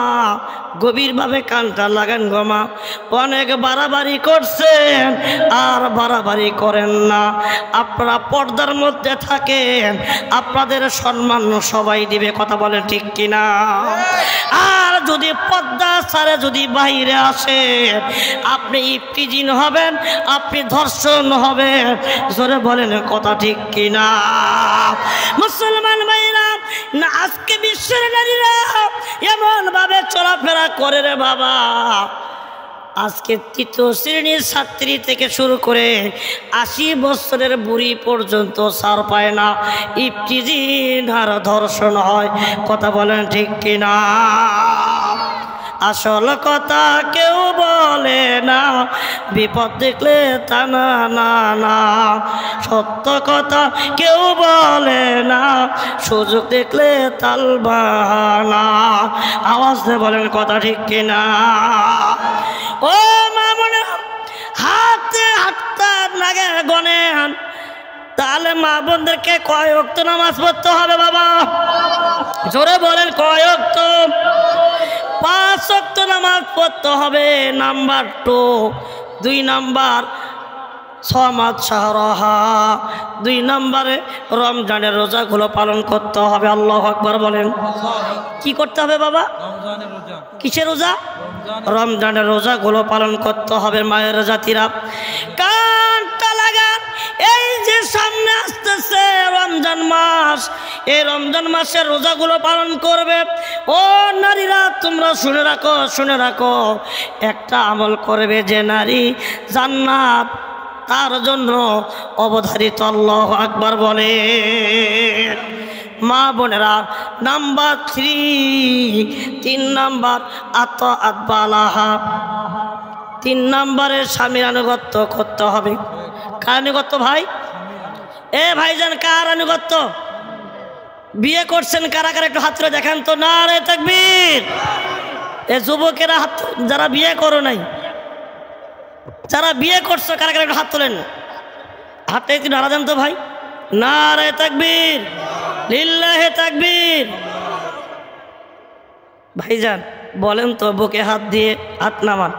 গভীরভাবে কানটা লাগান গো মা। অনেক বাড়াবাড়ি করছেন, আর বাড়াবাড়ি করেন না। আপনারা পর্দার মধ্যে থাকেন, আপনাদের সম্মান সবাই দিবে, কথা বলেন ঠিক কিনা? আর যদি পর্দা ছাড়ে যদি বাইরে আসেন, আপনি ইফতিজিন হবেন, আপনি ধর্ষণ হবেন, জোরে বলেন কথা ঠিক কিনা? মুসলমান ভাইরা, না আজকে বিশ্বের নারীরা এমন ভাবে চলাফেরা করে রে বাবা, আজকে 3য় শ্রেণীর ছাত্রী থেকে শুরু করে 80 বছরের বুড়ি পর্যন্ত ছাড় পায় না, ইফতিজিন আর ধর্ষণ হয়, কথা বলেন ঠিক কিনা? আসল কথা কেউ বলে না, বিপদ দেখলে তা না না না, সত্য কথা কেউ বলে না, সুযোগ দেখলে তাল বাহানা। আওয়াজ দিয়ে বলেন কথা ঠিক কিনা? ও মা মনে হাতে হাতটা লাগে গনেন, তাহলে মা বোনদেরকে কয় ওয়াক্ত নামাজ পড়তে হবে বাবা? জোরে বলেন, কয় ওয়াক্ত? 5 ওয়াক্ত নামাজ পড়তে হবে। নাম্বার 2, 2 নাম্বার সমাজ শাহরাহা, 2 নম্বরে রমজানের রোজাগুলো পালন করতে হবে। আল্লাহু আকবার বলেন। কি করতে হবে বাবা? রমজানের রোজা। কিসের রোজা? রমজানের রোজাগুলো পালন করতে হবে। মায়ের জাতিরা কানটা লাগান, এই যে সামনে আসতেছে রমজান মাস, এই রমজান মাসের রোজাগুলো পালন করবে। ও নারীরা তোমরা শুনে রাখো, শুনে রাখো, একটা আমল করবে যে নারী জান্নাত তার জন্য অবধারিত। আল্লাহু আকবার বলে। মা বোনেরা, নাম্বার 3 নাম্বার আতাআত বালাহা, 3 নম্বরে স্বামীর আনুগত্য করতে হবে। কার আনুগত্য ভাই? এ ভাইজান, কার আনুগত্য? বিয়ে করছেন কারা কারা একটু হাত তুলে দেখান তো। নারে তাকবীর। এ যুবকেরা হাত, যারা বিয়ে করো নাই, যারা বিয়ে করছো কারা কারা একটু হাত তোলেন, হাতটা একটু নাড়া দেন তো ভাই। নারে তাকবীর, লিল্লাহে তাকবীর। ভাইজান বলেন তো, বুকে হাত দিয়ে হাত নামান,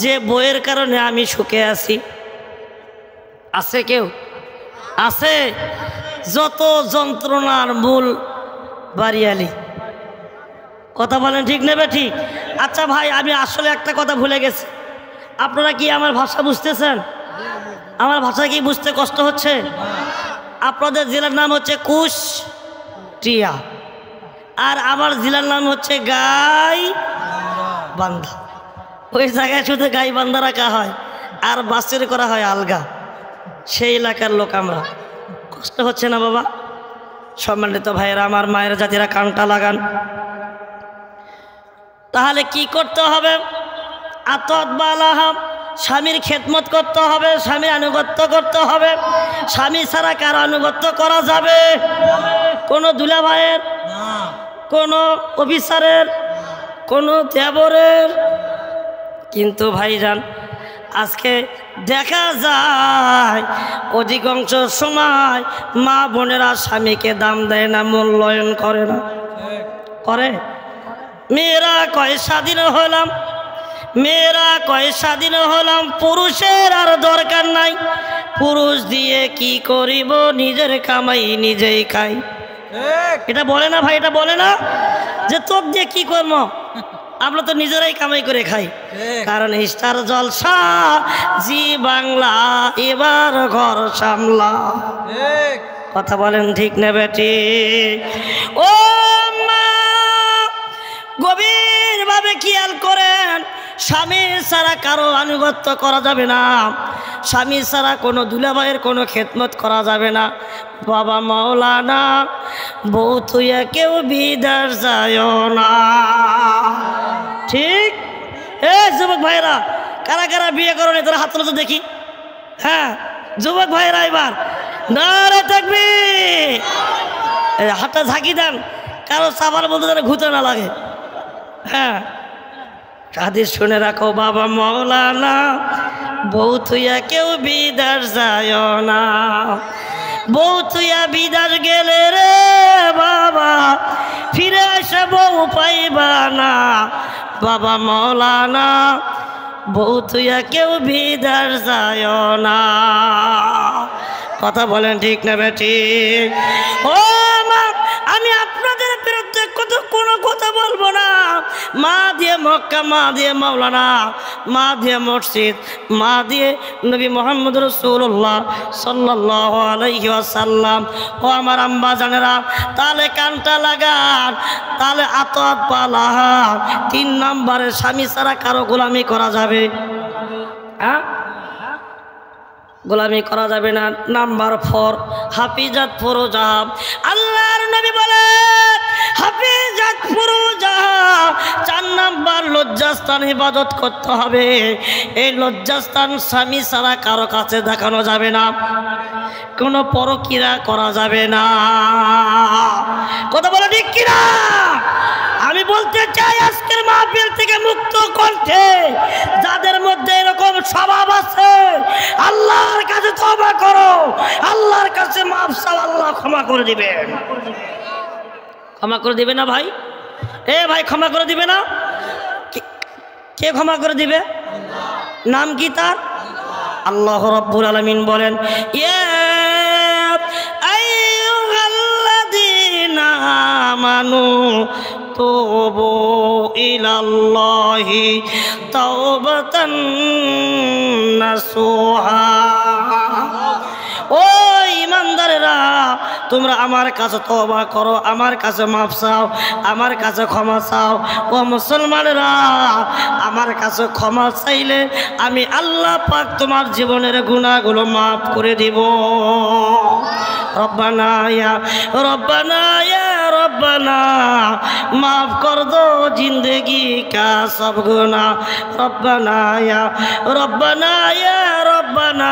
যে বইয়ের কারণে আমি সুখে আছি, আছে কেউ? আছে? যত যন্ত্রণার মূল বাড়িয়ালি, কথা বলেন ঠিক নেবে ঠিক? আচ্ছা ভাই, আমি আসলে একটা কথা ভুলে গেছি। আপনারা কি আমার ভাষা বুঝতেছেন? আমার ভাষা কি বুঝতে কষ্ট হচ্ছে? আপনাদের জেলার নাম হচ্ছে কুষ্টিয়া, আর আমার জেলার নাম হচ্ছে গাইবান্ধা। ওই জায়গায় শুধু গাইবান্ধা রাখা হয় আর বাসের করা হয় আলগা। সেই এলাকার লোক আমরা। কষ্ট হচ্ছে না বাবা? সম্মানিত ভাইয়েরা, আমার মায়ের জাতিরা কানটা লাগান। তাহলে কি করতে হবে? আতাআত বালাহা, স্বামীর খেদমত করতে হবে, স্বামীর আনুগত্য করতে হবে। স্বামী ছাড়া কার আনুগত্য করা যাবে? কোনো দুলাভাইয়ের, কোনো অফিসারের, কোনো দেবরের। কিন্তু ভাইজান আজকে দেখা যায় অধিকাংশ সময় মা বোনেরা স্বামীকে দাম দেয় না, মূল্যায়ন করে না। করে? মেয়েরা কয় স্বাধীন হলাম, মেয়েরা কয় স্বাধীন হলাম, পুরুষের আর দরকার নাই, পুরুষ দিয়ে কি করিব, নিজের কামাই নিজেই খাই। এটা বলে না ভাই? এটা বলে না যে তোর দিয়ে কি করবো, আমরা তো নিজেরাই কামাই করে খাই। কারণ স্টার জলসা জি বাংলা এবার ঘর সামলা, কথা বলেন ঠিক না বেটি? ও মা, গভীর ভাবে খেয়াল করেন, স্বামী ছাড়া কারো আনুগত্য করা যাবে না, স্বামী ছাড়া কোনো দুলাভাইয়ের কোনো খেদমত করা যাবে না। বাবা মাওলানা বউ তুইয়া কেউ বিদার যায় না। ঠিক? যুবক ভাইরা কারা কারা বিয়ে করো নি তোরা হাত তুলে তো দেখি। হ্যাঁ যুবক ভাইরা এবার নারে তাকবীর, হাতটা ঝাঁকি দেন, কারো সাবার বলতে যেন ঘুতে না লাগে। হ্যাঁ হাদিস শুনে রাখো, বাবা মাওলানা বউ তুইয়া কেউ বিদার যায় না, বউ তুইয়া বিদার গেলে রে বাবা ফিরে আসে বউ পাইবা না। বাবা মাওলানা বউ তুইয়া কেউ বিদার যায় না। কথা বলেন ঠিক না বেঠিক? ও মা, আমি আপনাদের বিরুদ্ধে কোনো কথা বলবো না। মা দিয়ে মক্কা, মা দিয়ে মাওলানা, মা দিয়ে মসজিদ, মা দিয়ে নবী মুহাম্মদ রাসূলুল্লাহ সাল্লাল্লাহু আলাইহি ওয়াসাল্লাম। ও আমার আম্মা জানেরা, তালে কানটা লাগান, তালে আতত পালা। 3 নম্বরে স্বামী ছাড়া কারো গোলামি করা যাবে? হ্যাঁ গোলামি করা যাবে না। নাম্বার 4 হাফিজাত ফুরুজা। আল্লাহর নবী বলেন হাফিজাত ফুরুজা, 4 নাম্বার লজ্জাস্থান ইবাদত করতে হবে। এই লজ্জাস্থান স্বামী ছাড়া কারো কাছে দেখানো যাবে না, কোনো পরকীয়া করা যাবে না। কথা বলো ঠিক কিনা? আমি বলতে চাই আজকের মাহফিল থেকে মুক্ত কণ্ঠে যাদের মধ্যে এরকম স্বভাব আছে, আল্লাহর কাছে তওবা করো, আল্লাহর কাছে মাফ চাও, আল্লাহ ক্ষমা করে দিবেন। ক্ষমা করে দিবে না ভাই? ভাই ক্ষমা করে দিবে না? কে ক্ষমা করে দিবে? নাম কি তার? আল্লাহ রাব্বুল আলামিন বলেন, ইয়া আইয়ুহাল্লাযীনা আমানু তুবু ইলাল্লাহি তাওবাতান নাসুহা। ও ইমানদারেরা, তোমরা আমার কাছে তওবা করো, আমার কাছে মাফ চাও, আমার কাছে ক্ষমা চাও। ও মুসলমানেরা, আমার কাছে ক্ষমা চাইলে আমি আল্লাহ পাক তোমার জীবনের গুনাহগুলো মাফ করে দিব। রব্বানা ইয়া রব্বানা ইয়া রব্বানা মাফ কর দো জিंदगी का सब गुनाह। रब्बाना या रब्बाना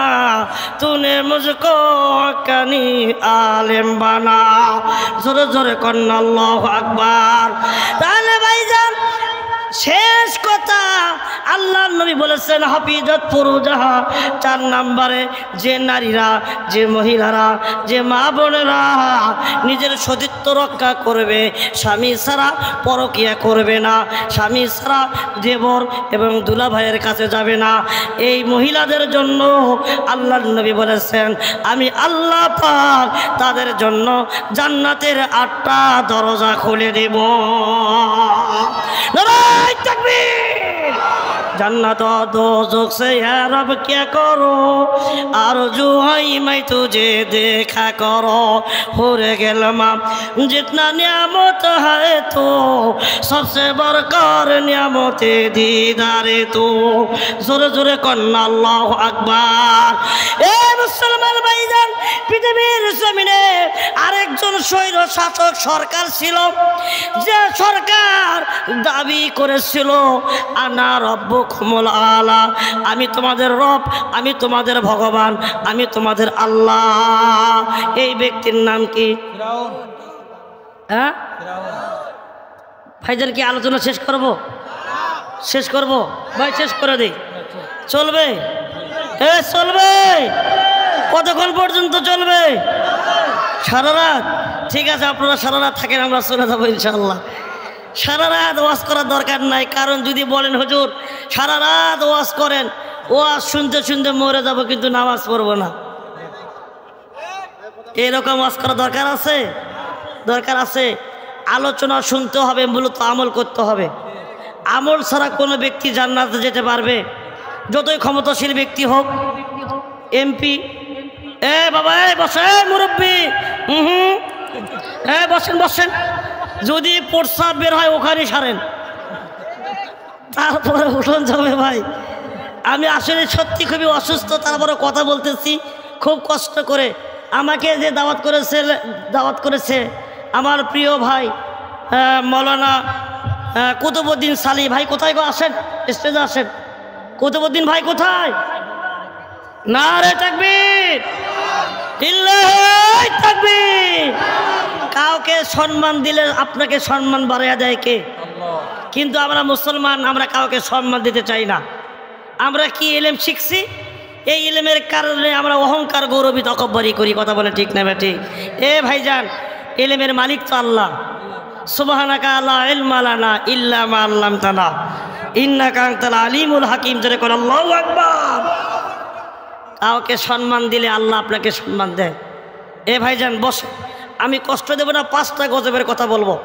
तूने मुझको हक्कानी आलिम बना। जोरे जोरे कन्ना अल्लाहु আকবার। তাহলে ভাইজান শেষ কথা, আল্লাহ নবী বলেছেন হাফিজাত ফুরুজাহা। 4 নম্বরে যে নারীরা, যে মহিলারা, যে মা বোনেরা নিজের সতীত্ব রক্ষা করবে, স্বামী ছাড়া পরকীয়া করবে না, স্বামী ছাড়া দেবর এবং দুলা ভাইয়ের কাছে যাবে না, এই মহিলাদের জন্য আল্লাহ নবী বলেছেন আমি আল্লাহ পাক তাদের জন্য জান্নাতের 8টা দরজা খুলে দেব। तकबीर। जन्नत और दोज़ख से या रब क्या करो, आरज़ू है मैं तुझे देखा करो। हो रे गेलमा जितना नियामत है तो सबसे बढ़कर नियामते दीदारे तो। जोरे जोरे कन्ना अल्लाहु আকবার। ए मुसलमान भाईजान, পৃথিবীর জমিনে আরেকজন স্বৈর শাসক সরকার ছিল, যে সরকার দাবি করেছিল আনা রব্বুকুমুল আলা, আমি তোমাদের রব, আমি তোমাদের ভগবান, আমি তোমাদের আল্লাহ। এই ব্যক্তির নাম কি? হ্যাঁ ভাইজান, কি আলোচনা শেষ করব? শেষ করব ভাই, শেষ করে দিই। চলবে? চলবে। কতক্ষণ পর্যন্ত চলবে? সারা রাত? ঠিক আছে, আপনারা সারা রাত থাকেন, আমরা চলে যাবো ইনশাআল্লাহ। সারা রাত ওয়াজ করার দরকার নাই, কারণ যদি বলেন হুজুর সারা রাত ওয়াজ করেন, ওয়াজ শুনতে শুনতে মরে যাব কিন্তু নামাজ পড়বো না, এরকম ওয়াজ করার দরকার আছে? দরকার আছে। আলোচনা শুনতে হবে, মূলত আমল করতে হবে। আমল ছাড়া কোনো ব্যক্তি জান্নাতে যেতে পারবে? যতই ক্ষমতাশীল ব্যক্তি হোক, এমপি, বাবা বসে, মুরব্বী, বসেন বসেন, যদি প্রস্রাব বের হয় ওখানে সারেন, তারপরে উঠোন জমে ভাই। আমি আসলে সত্যি খুবই অসুস্থ, তারপরে কথা বলতেছি খুব কষ্ট করে। আমাকে যে দাওয়াত করেছে আমার প্রিয় ভাই মৌলানা কুতুবউদ্দিন সালি ভাই, কোথায় গো? আসেন, স্টেজে আসেন। কুতুবউদ্দিন ভাই কোথায়? নারে তাকবীর, লিল্লাহি তাকবীর। কাউকে সম্মান দিলে আপনাকে সম্মান বাড়াইয়া দেয় কে? কিন্তু আমরা মুসলমান, আমরা কাউকে সম্মান দিতে চাই না। আমরা কি ইলম শিখছি, এই ইলমের কারণে আমরা অহংকার গৌরবিত তকব্বরি করি। কথা বলে ঠিক না ঠিক? ভাইজান, ইলমের মালিক তো আল্লাহ। সুবহানাকা লা ইলমা লানা ইল্লা মা আল্লামতানা ইন্নাকা আনতাল আলিমুল হাকিম। জোরে করে আল্লাহু আকবার। কাউকে সম্মান দিলে আল্লাহ আপনাকে সম্মান দেয়। ভাইজান বসে, আমি কষ্ট দেব না, 5টা গজবের কথা বলবো।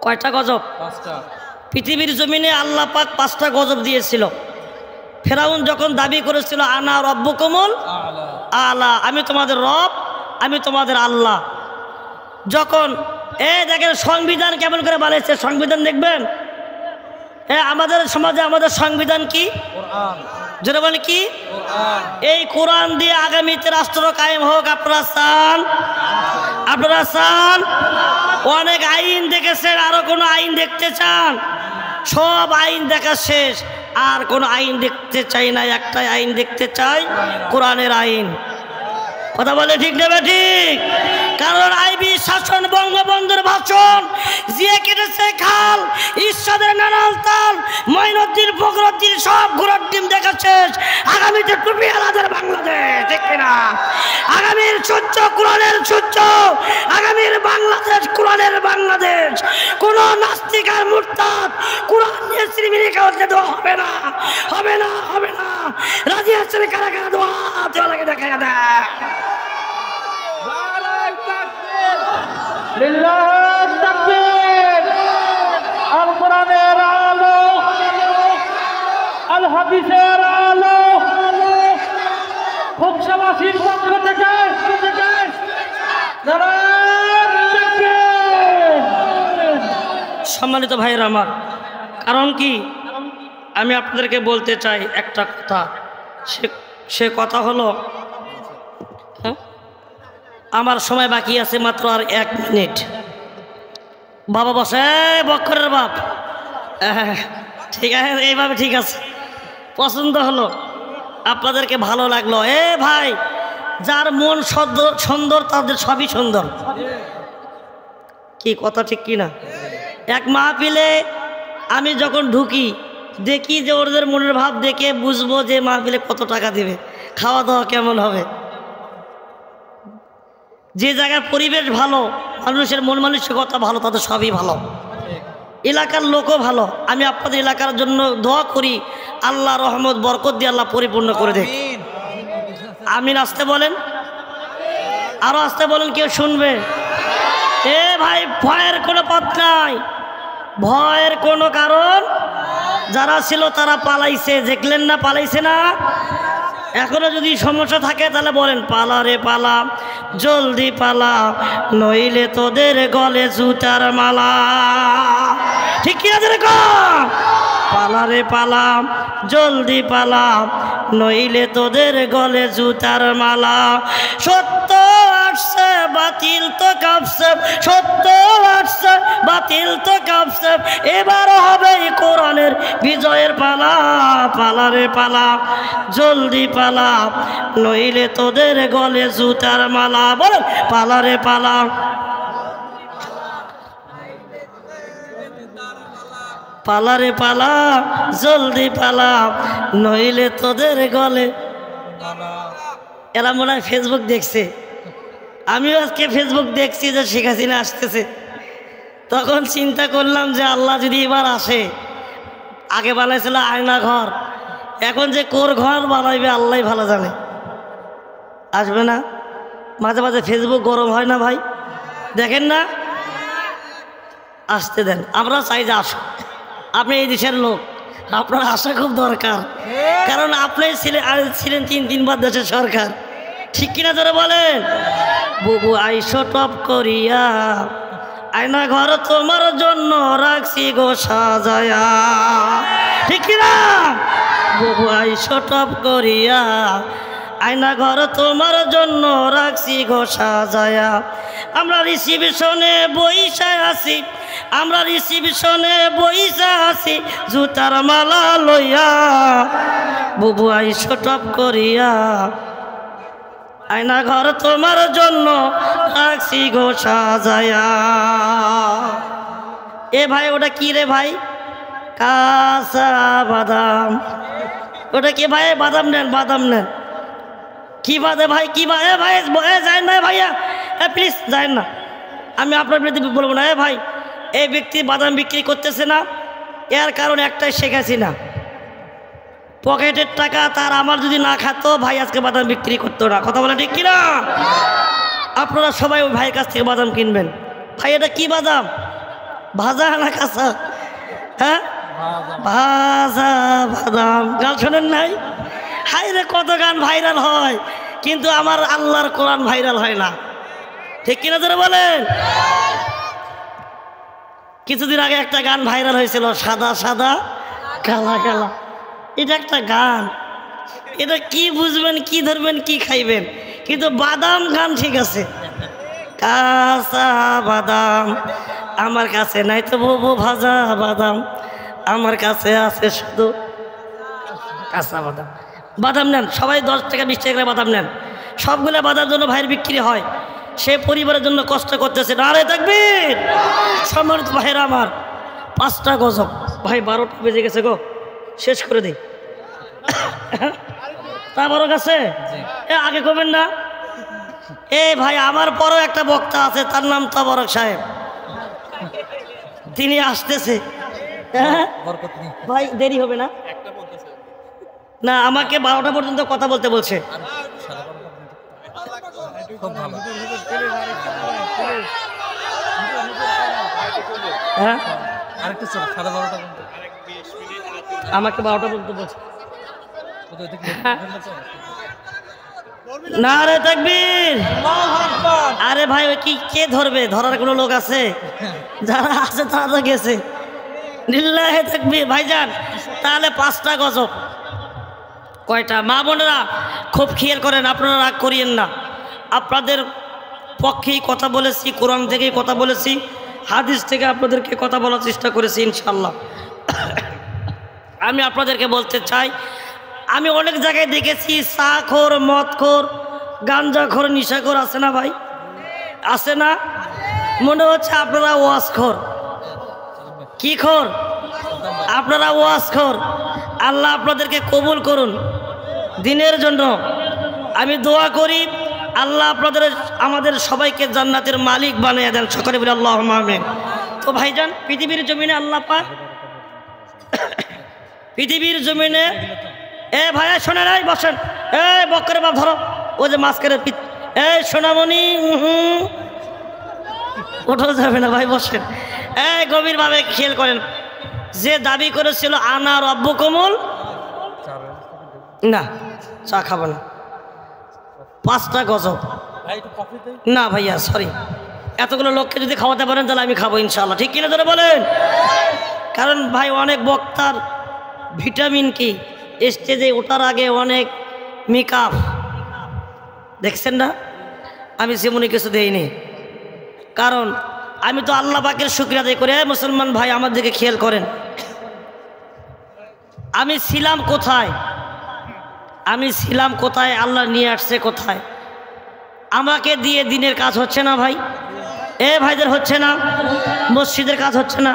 কয়টা গজব? 5টা। পৃথিবীর জমিনে আল্লাহ পাক 5টা গজব দিয়েছিল। ফেরাউন যখন দাবি করেছিল আনা রব্বুকুমুল আলা, আমি তোমাদের রব, আমি তোমাদের আল্লাহ। যখন দেখেন সংবিধান কেমন করে বানাইছে, সংবিধান দেখবেন। আমাদের সমাজে আমাদের সংবিধান কি? যেটা বলে কি? এই কোরআন দিয়ে আগামীতে রাষ্ট্র কায়েম হোক। আপনারা চান? আপনারা চান? অনেক আইন দেখেছেন, আরো কোনো আইন দেখতে চান? সব আইন দেখা শেষ, আর কোনো আইন দেখতে চাই না। একটাই আইন দেখতে চাই, কোরআনের আইন। কথা বলে ঠিক নেবে ঠিক? কারণ আইবি শাসন, বঙ্গবন্ধুর ভাষণ, জিয়ে কেটেছে খাল, ঈশ্বরের নানাল তাল, মঈনুদ্দিন ফখরুদ্দিন সব ঘোড়ার ডিম দেখা শেষ। আগামীতে টুপি আলাদের বাংলাদেশ, ঠিক কিনা? আগামীর সূর্য কোরআনের সূর্য, আগামীর বাংলাদেশ কোরআনের বাংলাদেশ। কোন নাস্তিক আর মুরতাদ কোরআন নিয়ে সিরিমিরি খাওয়াতে দেওয়া হবে না, হবে না, হবে না। রাজি আছেন কারা কারা? দোয়া লাগে দেখা দেয়। লিল্লাহি তাকবীর। আল কোরআনের আলো, আল হাদিসের আলো, খুবসাবাসীর পক্ষ থেকে নারায়ে তাকবীর। সম্মানিত ভাইয়েরা আমার, কারণ কি আমি আপনাদেরকে বলতে চাই একটা কথা। সে কথা হলো, আমার সময় বাকি আছে মাত্র আর 1 মিনিট। বাবা বসে, বক্করের বাপ, ঠিক আছে, এইভাবে ঠিক আছে। পছন্দ হলো, আপনাদেরকে ভালো লাগলো। ভাই, যার মন সুন্দর তাদের সবই সুন্দর। কি কথা ঠিক কি না? এক মাহফিলে আমি যখন ঢুকি, দেখি যে ওদের মনের ভাব দেখে বুঝবো যে মাহফিলে কত টাকা দিবে, খাওয়া দাওয়া কেমন হবে। যে জায়গার পরিবেশ ভালো, মানুষের মন মানসিকতা ভালো, তাদের সবই ভালো। এলাকার লোকও ভালো। আমি আপনাদের এলাকার জন্য দোয়া করি, আল্লাহ রহমত বরকত দিয়ে আল্লাহ পরিপূর্ণ করে দেখ। আমিন আসতে বলেন, আরো আসতে বলেন, কেউ শুনবে? ভাই, ভয়ের কোনো পথ নাই, ভয়ের কোনো কারণ। যারা ছিল তারা পালাইছে, দেখলেন না? পালাইছে না? এখনো যদি সমস্যা থাকে তাহলে বলেন, পালা রে পালা, জলদি পালা, নইলে তোদের গলে জুতার মালা। ঠিক কি আছে? পালা রে পালা, জলদি পালা, নইলে তোদের গলে জুতার মালা। সত্য আসছে, বাতিল তো কাঁপছে, সত্য আসছে, বাতিল তো কাঁপছে, এবার হবে কোরআনের বিজয়ের পালা। পালা রে পালা, জলদি পালা, নইলে তোদের গলে জুতার মালা। বলেন, পালা রে পালা, পালা রে পালা, জলদি পালা, নইলে তোদের গলে। এরা মনে হয় ফেসবুক দেখছে। আমিও আজকে ফেসবুক দেখছি যে শেখ হাসিনা আসতেছে। তখন চিন্তা করলাম যে আল্লাহ যদি এবার আসে, আগে বানাইছিল আয়না ঘর, এখন যে কোর ঘর বানাইবে আল্লাহ ভালো জানে। আসবে না? মাঝে মাঝে ফেসবুক গরম হয় না ভাই, দেখেন না? আসতে দেন, আমরা চাই যে আসুন। আপনি এই দেশের লোক, আপনার আসা খুব দরকার, কারণ আপনি ছিলেন 3-3 বার দেশের সরকার, ঠিক কিনা? ধরে বলেন, বুবু আইসো টপ করিয়া, আয়না ঘর তোমার জন্য রাখছি গো সাজায়া, ঠিক না বুবু আইসো টপ করিয়া, আয়না ঘর তোমার জন্য রাখছি গো সাজায়া। আমরা রিসিপশনে বইসা আছি, আমরা রিসিপশনে বইসা আছি জুতার মালা লইয়া, বুবু আইসো টপ করিয়া, আয়না ঘর তোমার জন্য রাখছি গো সাজায়া। এ ভাই ওটা কি রে ভাই? কাঁচা বাদাম। ওটা কি ভাই? বাদাম নেন, বাদাম নেন। কি বাদে ভাই? কি ভাই? ভাই যায় না ভাইয়া, প্লিজ যায় না, আমি আপনার বিরুদ্ধে বলবো না। ভাই এই ব্যক্তি বাদাম বিক্রি করতেছে না, এর কারণ একটাই, শেখ হাসিনা। পকেটের টাকা তার আমার যদি না খাতো ভাই আজকে বাদাম বিক্রি করতো না। কথা বলে ঠিক কিনা? আপনারা সবাই ওই ভাইয়ের কাছ থেকে বাদাম কিনবেন। ভাই এটা কি বাদাম? ভাজা না কাঁচা? হ্যাঁ ভাজা বাদাম। গান শোনেন নাই? হাই রে কত গান ভাইরাল হয়, কিন্তু আমার আল্লাহর কোরআন ভাইরাল হয় না, ঠিক কিনা যারা বলেন? কিছুদিন আগে একটা গান ভাইরাল হয়েছিল, সাদা সাদা কালা কালা। এটা একটা গান, এটা কি বুঝবেন, কি ধরবেন, কি খাইবেন, কিন্তু বাদাম গান ঠিক আছে। কাঁচা বাদাম আমার কাছে নাই তো বুবু, ভাজা বাদাম আমার কাছে আছে শুধু কাঁচা বাদাম। বাদাম নেন সবাই, 10 টাকা 20 টাকা করে বাদাম নেন। সবগুলো বাদাম জন্য ভাইয়ের বিক্রি হয়, সে পরিবারের জন্য কষ্ট করতেছে। নারে তাকবীর! সম্মানিত ভাইরা আমার, 5টা গজব। ভাই 12টা বেজে গেছে গো, শেষ করে দিই। তা বড় কাছে আগে কবেন না? ভাই আমার পরও একটা বক্তা আছে, তার নাম তাবারক সাহেব, তিনি আসতেছে। ভাই দেরি হবে না? না, আমাকে 12টা পর্যন্ত কথা বলতে বলছে। হ্যাঁ আমাকে 12টা পর্যন্ত বলছে। নারে তাকবীর! আরে ভাই ওই কি কে ধরবে? ধরার কোনো লোক আছে? যারা আছে তারা তো গেছে। লিল্লাহে তাকবীর। ভাইজান তাহলে 5টা গজব। কয়টা? মা বোনেরা খুব খেয়াল করেন, আপনারা রাগ করিয়েন না। আপনাদের পক্ষেই কথা বলেছি, কোরআন থেকেই কথা বলেছি, হাদিস থেকে আপনাদেরকে কথা বলার চেষ্টা করেছি ইনশাল্লাহ। আমি আপনাদেরকে বলতে চাই, আমি অনেক জায়গায় দেখেছি চাখোর, মদখোর, গাঞ্জাখোর, নিশাখোর আছে না ভাই? আছে না? মনে হচ্ছে আপনারা ওয়াজখোর। কি খোর? আপনারা ওয়াজখোর। আল্লাহ আপনাদেরকে কবুল করুন দিনের জন্য। আমি দোয়া করি আল্লাহ আপনাদের আমাদের সবাইকে জান্নাতের মালিক বানিয়ে দেন। সকলে বলে আল্লাহুম্মা আমিন। তো ভাইজান পৃথিবীর জমিনে আল্লাহ পাক, পৃথিবীর জমিনে ভাইয়া শোনেন, বসেন। বক্করের বাপ ধরো, ও যে মাঝখানে সোনামণি, ওঠা যাবে না ভাই, বসেন। গভীরভাবে খেয়াল করেন। যে দাবি করেছিল আনা রব্বুকুমুল, না চা খাবো না, 5টা গজব। না ভাইয়া সরি, এতগুলো লোককে যদি খাওয়াতে পারেন তাহলে আমি খাবো ইনশাআল্লাহ, ঠিক কিনা ধরে বলেন? কারণ ভাই অনেক বক্তার ভিটামিন কি স্টেজে ওঠার আগে অনেক মেকআপ দেখছেন না? আমি সেমনি কিছু দেইনি, কারণ আমি তো আল্লাহ পাকের শুকরিয়া আদায় করে। মুসলমান ভাই আমার দিকে খেয়াল করেন, আমি ছিলাম কোথায়, আমি ছিলাম কোথায়, আল্লাহ নিয়ে আসছে কোথায়। আমাকে দিয়ে দিনের কাজ হচ্ছে না ভাই, ভাইদের হচ্ছে না, মসজিদের কাজ হচ্ছে না,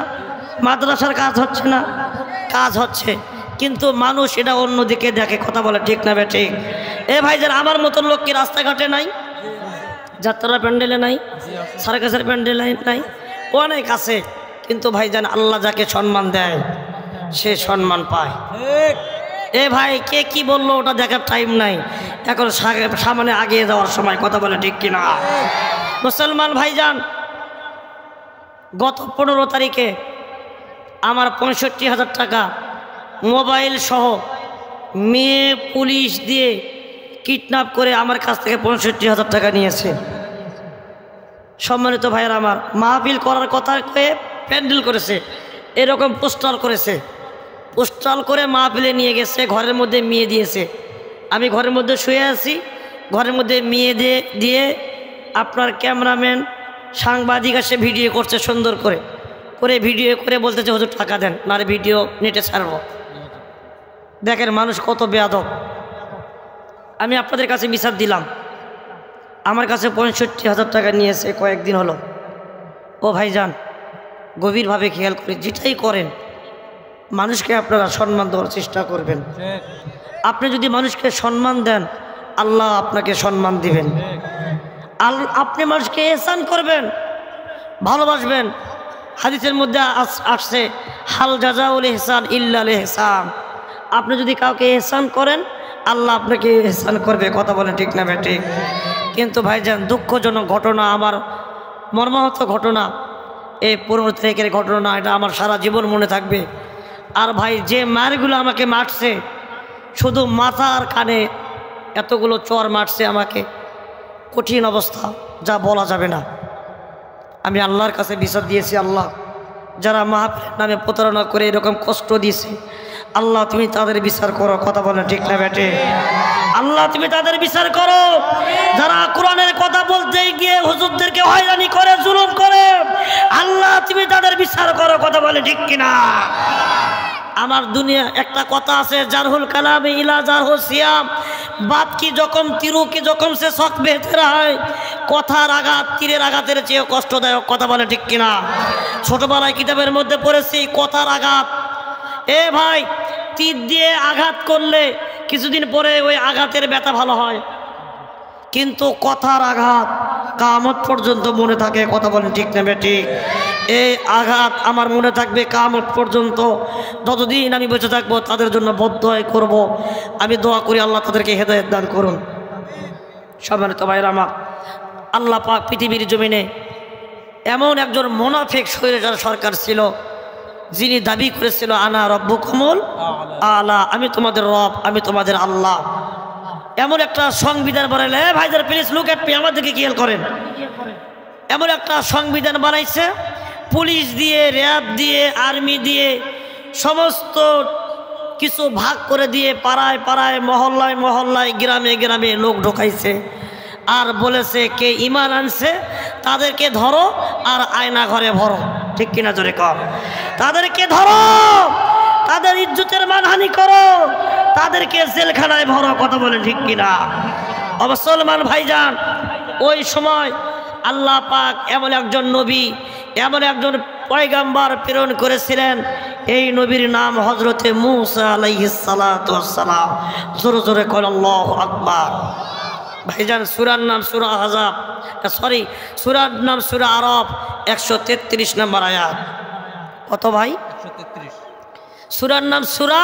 মাদ্রাসার কাজ হচ্ছে না, কাজ হচ্ছে, কিন্তু মানুষ এটা অন্যদিকে দেখে। কথা বলে ঠিক না বে ঠিক? ভাইদের আমার মতো লোক কি রাস্তাঘাটে নাই, যাত্রা প্যান্ডেলে নাই, সার্কাসের প্যান্ডেলে নাই, অনেক আছে, কিন্তু ভাইজান আল্লাহ যাকে সম্মান দেয় সে সম্মান পায়। ভাই কে কি বললো ওটা দেখার টাইম নাই, এখন সামনে আগিয়ে যাওয়ার সময়। কথা বলে ঠিক কিনা? মুসলমান ভাইজান গত 15 তারিখে আমার 65,000 টাকা মোবাইল সহ মেয়ে পুলিশ দিয়ে কিডন্যাপ করে আমার কাছ থেকে 65,000 টাকা নিয়েছে। সম্মানিত ভাইয়েরা আমার, মাহফিল করার কথা কয়ে প্যান্ডেল করেছে, এরকম পোস্টার করেছে, পোস্টার করে মাহফিলে নিয়ে গেছে, ঘরের মধ্যে মেয়ে দিয়েছে। আমি ঘরের মধ্যে শুয়ে আছি, ঘরের মধ্যে মেয়ে দিয়ে আপনার ক্যামেরাম্যান সাংবাদিক এসে ভিডিও করছে সুন্দর করে ভিডিও করে বলতেছে হুজুর টাকা দেন, না ভিডিও নেটে ছাড়ব। দেখেন মানুষ কত বেয়াদব। আমি আপনাদের কাছে বিচার দিলাম, আমার কাছে 65,000 টাকা নিয়েছে কয়েকদিন হলো। ও ভাইজান, গভীরভাবে খেয়াল করে যেটাই করেন মানুষকে আপনারা সম্মান দেওয়ার চেষ্টা করবেন। আপনি যদি মানুষকে সম্মান দেন, আল্লাহ আপনাকে সম্মান দিবেন। আপনি মানুষকে এহসান করবেন, ভালোবাসবেন। হাদিসের মধ্যে আসছে হাল জাযাউল ইহসান ইল্লাল ইহসান। আপনি যদি কাউকে এহসান করেন, আল্লাহ আপনাকে এহসান করবে। কথা বলেন ঠিক না ঠিক? কিন্তু ভাইজান, দুঃখজনক ঘটনা, আমার মর্মাহত ঘটনা, এই 15 তারিখের ঘটনা, এটা আমার সারা জীবন মনে থাকবে। আর ভাই, যে মারগুলো আমাকে মারছে, শুধু মাথা আর কানে এতগুলো চর মারছে আমাকে, কঠিন অবস্থা, যা বলা যাবে না। আমি আল্লাহর কাছে বিচার দিয়েছি, আল্লাহ যারা মাহফিলের নামে প্রতারণা করে এরকম কষ্ট দিয়েছে, আল্লাহ তুমি তাদের বিচার করো। কথা বলেন ঠিক না বেটে? আল্লাহ তুমি তাদের বিচার করো। যারা কোরআনের কথা বলতে গিয়ে হুজুরদেরকে হয়রানি করে, জুলুম করে, আল্লাহ তুমি তাদের বিচার করো। কথা বলে ঠিক কিনা? আমার দুনিয়া একটা কথা আছে, জারহুল কালামে ইলা জারহু সিয়াম, বাত কি যখন তিরু কি যখন সে শখ বেহতের হয়। কথার আঘাত তীরের আঘাতের চেয়ে কষ্টদায়ক। কথা বলে ঠিক কিনা? ছোটবেলায় কিতাবের মধ্যে পড়েছি, কথার আঘাত। এ ভাই, তীর দিয়ে আঘাত করলে কিছুদিন পরে ওই আঘাতের ব্যথা ভালো হয়, কিন্তু কথার আঘাত কিয়ামত পর্যন্ত মনে থাকে। কথা বলেন ঠিক না বেঠিক? এই আঘাত আমার মনে থাকবে কিয়ামত পর্যন্ত। যতদিন আমি বেঁচে থাকবো তাদের জন্য বদদোয়া করব। আমি দোয়া করি আল্লাহ তাদেরকে হেদায়েত দান করুন। সম্মানিত ভাইরা আমার, আল্লাহ পাক পৃথিবীর জমিনে এমন একজন মুনাফিক স্বৈরাচার সরকার ছিল, যিনি দাবি করেছিল আনা রব্বুকুমুল আলা, আমি তোমাদের রব, আমি তোমাদের আল্লাহ। এমন একটা সংবিধান বানাইলে, visor please look at me, আমাদেরকে খেয়াল করেন। এমন একটা সংবিধান বানাইছে, পুলিশ দিয়ে, র্যাব দিয়ে, আর্মি দিয়ে, সমস্ত কিছু ভাগ করে দিয়ে পাড়ায় পাড়ায়, মহল্লায় মহল্লায়, গ্রামে গ্রামে লোক ঢোকাইছে। আর বলেছে কে ঈমান আনছে তাদেরকে ধরো আর আয়না ঘরে ভরো। ঠিক কিনা জোরে কর? তাদেরকে ধরো, তাদের ইজ্জতের মানহানি করো, তাদেরকে জেলখানায় ভরো। কথা বলে ঠিক কিনা? মুসলমান ভাইজান, ওই সময় আল্লাহ পাক এমন একজন নবী, এমন একজন পয়গাম্বার প্রেরণ করেছিলেন। এই নবীর নাম হযরতে মূসা আলাইহিস সালাতু ওয়াস সালাম। জোরে জোরে কর আল্লাহু আকবার। ভাইজান, সূরার নাম সূরা আহজাব, সূরার নাম সূরা আরাফ, 133 নম্বর আয়াত। কত ভাই? 133। সূরার নাম সূরা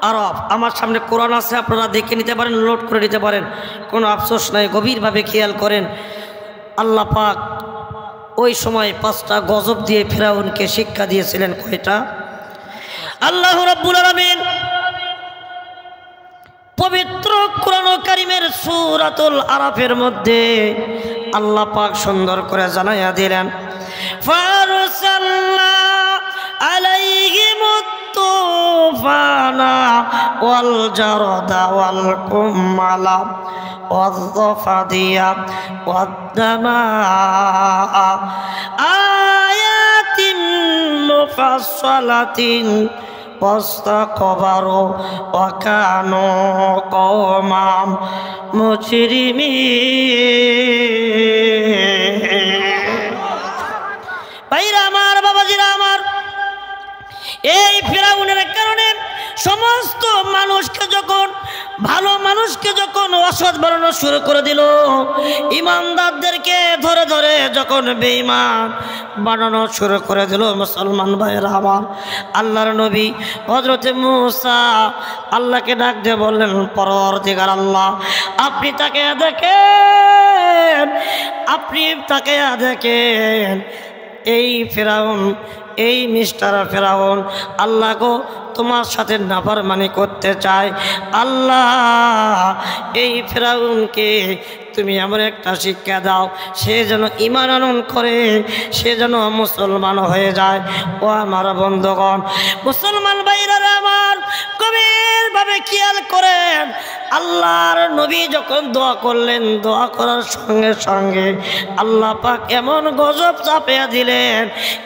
আরাফ। আমার সামনে কোরআন আছে, আপনারা দেখে নিতে পারেন, নোট করে নিতে পারেন, কোনো আফসোস নাই। গভীরভাবে খেয়াল করেন, আল্লাহ পাক ওই সময় 5টা গজব দিয়ে ফিরাউনকে শিক্ষা দিয়েছিলেন। কয়টা? আল্লাহ রাব্বুল আলামিন পবিত্র কোরআন কারীমের সূরাতুল আরাফের মধ্যে আল্লাহ পাক সুন্দর করে জানাইয়া দিলেন, ফারসালনা আলাইহিমুত তুফানা ওয়াল জারদা ওয়াল কুম্মালা ওয়ায-যাফাদিয়া ওয়াদ-দামা আয়াতিন মুফাসসালাতিন ওয়াস্তাকবারু ওয়া কানু কওমান মুজরিমিন। ভাইরা আমার, বাবাজিরা আমার, এই ফিরাউনের কারণে সমস্ত মানুষকে যখন, ভালো মানুষকে যখন অসৎ বানানো শুরু করে দিল, ইমানদারদেরকে ধরে ধরে যখন বেঈমান বানানো শুরু করে দিল, মুসলমান ভাইয়েরা আমার, আল্লাহর নবী হযরতে মূসা আল্লাহকে ডাক দিয়ে বললেন, পরওয়ারদিগার আল্লাহ, আপনি তাকে দেখেন, আপনি তাকে দেখেন, এই ফিরাউন, এই মিস্টার ফিরাউন, আল্লাহ গো তোমার সাথে নাফরমানি করতে চায়। আল্লাহ এই ফিরাউনকে তুমি এমন একটা শিক্ষা দাও, সে যেন ঈমান আনয়ন করে, সে যেন মুসলমান হয়ে যায়। ও আমার বন্ধুগণ, মুসলমান ভাইরা আমার, গভীরভাবে খেয়াল করেন, আল্লাহর নবী যখন দোয়া করলেন, দোয়া করার সঙ্গে সঙ্গে আল্লাহ পাক এমন গজব চাপিয়ে দিলেন,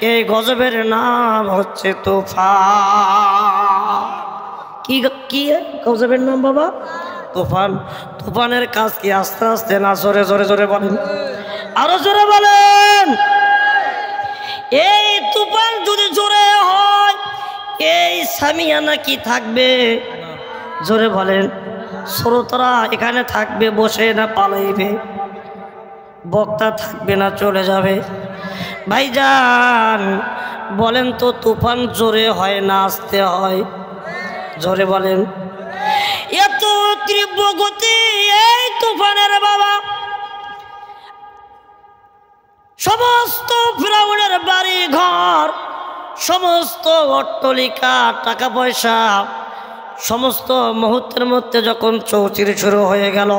এই গজবের নাম হচ্ছে তুফান। কি গজবের নাম বাবা? তুফান। তুফানের কাজ কি আস্তে আস্তে না জোরে জোরে জোরে বলেন? আরো জোরে বলেন। এই তুফান যদি জোরে হয়, এই সামিয়ানা কি থাকবে? জোরে বলেন। শ্রোতারা এখানে থাকবে বসে না পালাইবে? বক্তা থাকবে না চলে যাবে? ভাইজান বলেন তো, তুফান জোরে হয় না আস্তে হয়? জোরে বলেন। এত তীব্র গতি এই তুফানের বাবা, সমস্ত ফিরাউনের বাড়ি ঘর, সমস্ত অট্টালিকা, টাকা পয়সা, সমস্ত মুহূর্তের মধ্যে যখন চৌচির শুরু হয়ে গেল,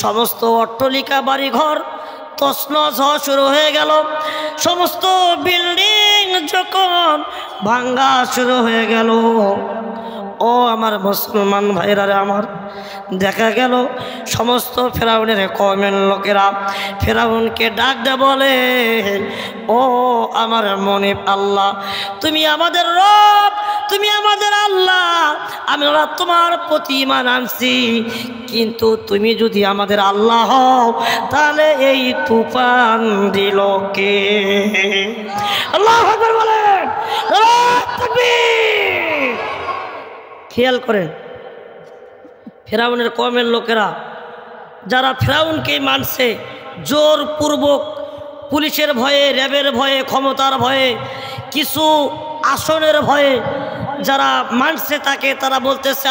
সমস্ত অট্টালিকা বাড়ি ঘর তছনছ হওয়া শুরু হয়ে গেল, সমস্ত বিল্ডিং যখন ভাঙ্গা শুরু হয়ে গেল, ও আমার মুসলমান ভাইরা আমার, দেখা গেল সমস্ত ফেরাউনের কওমের লোকেরা ফেরাউনকে ডাক দে বলে, ও আমার মনিব আল্লাহ, তুমি আমাদের রব, তুমি আমাদের আল্লাহ, আমরা তোমার প্রতি ঈমান আনছি, কিন্তু তুমি যদি আমাদের আল্লাহ হও তাহলে এই তুফান দিল কে? আল্লাহু আকবার বলেন। তাকবীর। খেয়াল করেন, ফেরাউনের কওমের লোকেরা যারা ফেরাউনকে মানছে, জোরপূর্বক পুলিশের ভয়ে, র্যাবের ভয়ে, ক্ষমতার ভয়ে, কিছু আসনের ভয়ে যারা মানছে তাকে, তারা বলতেছে,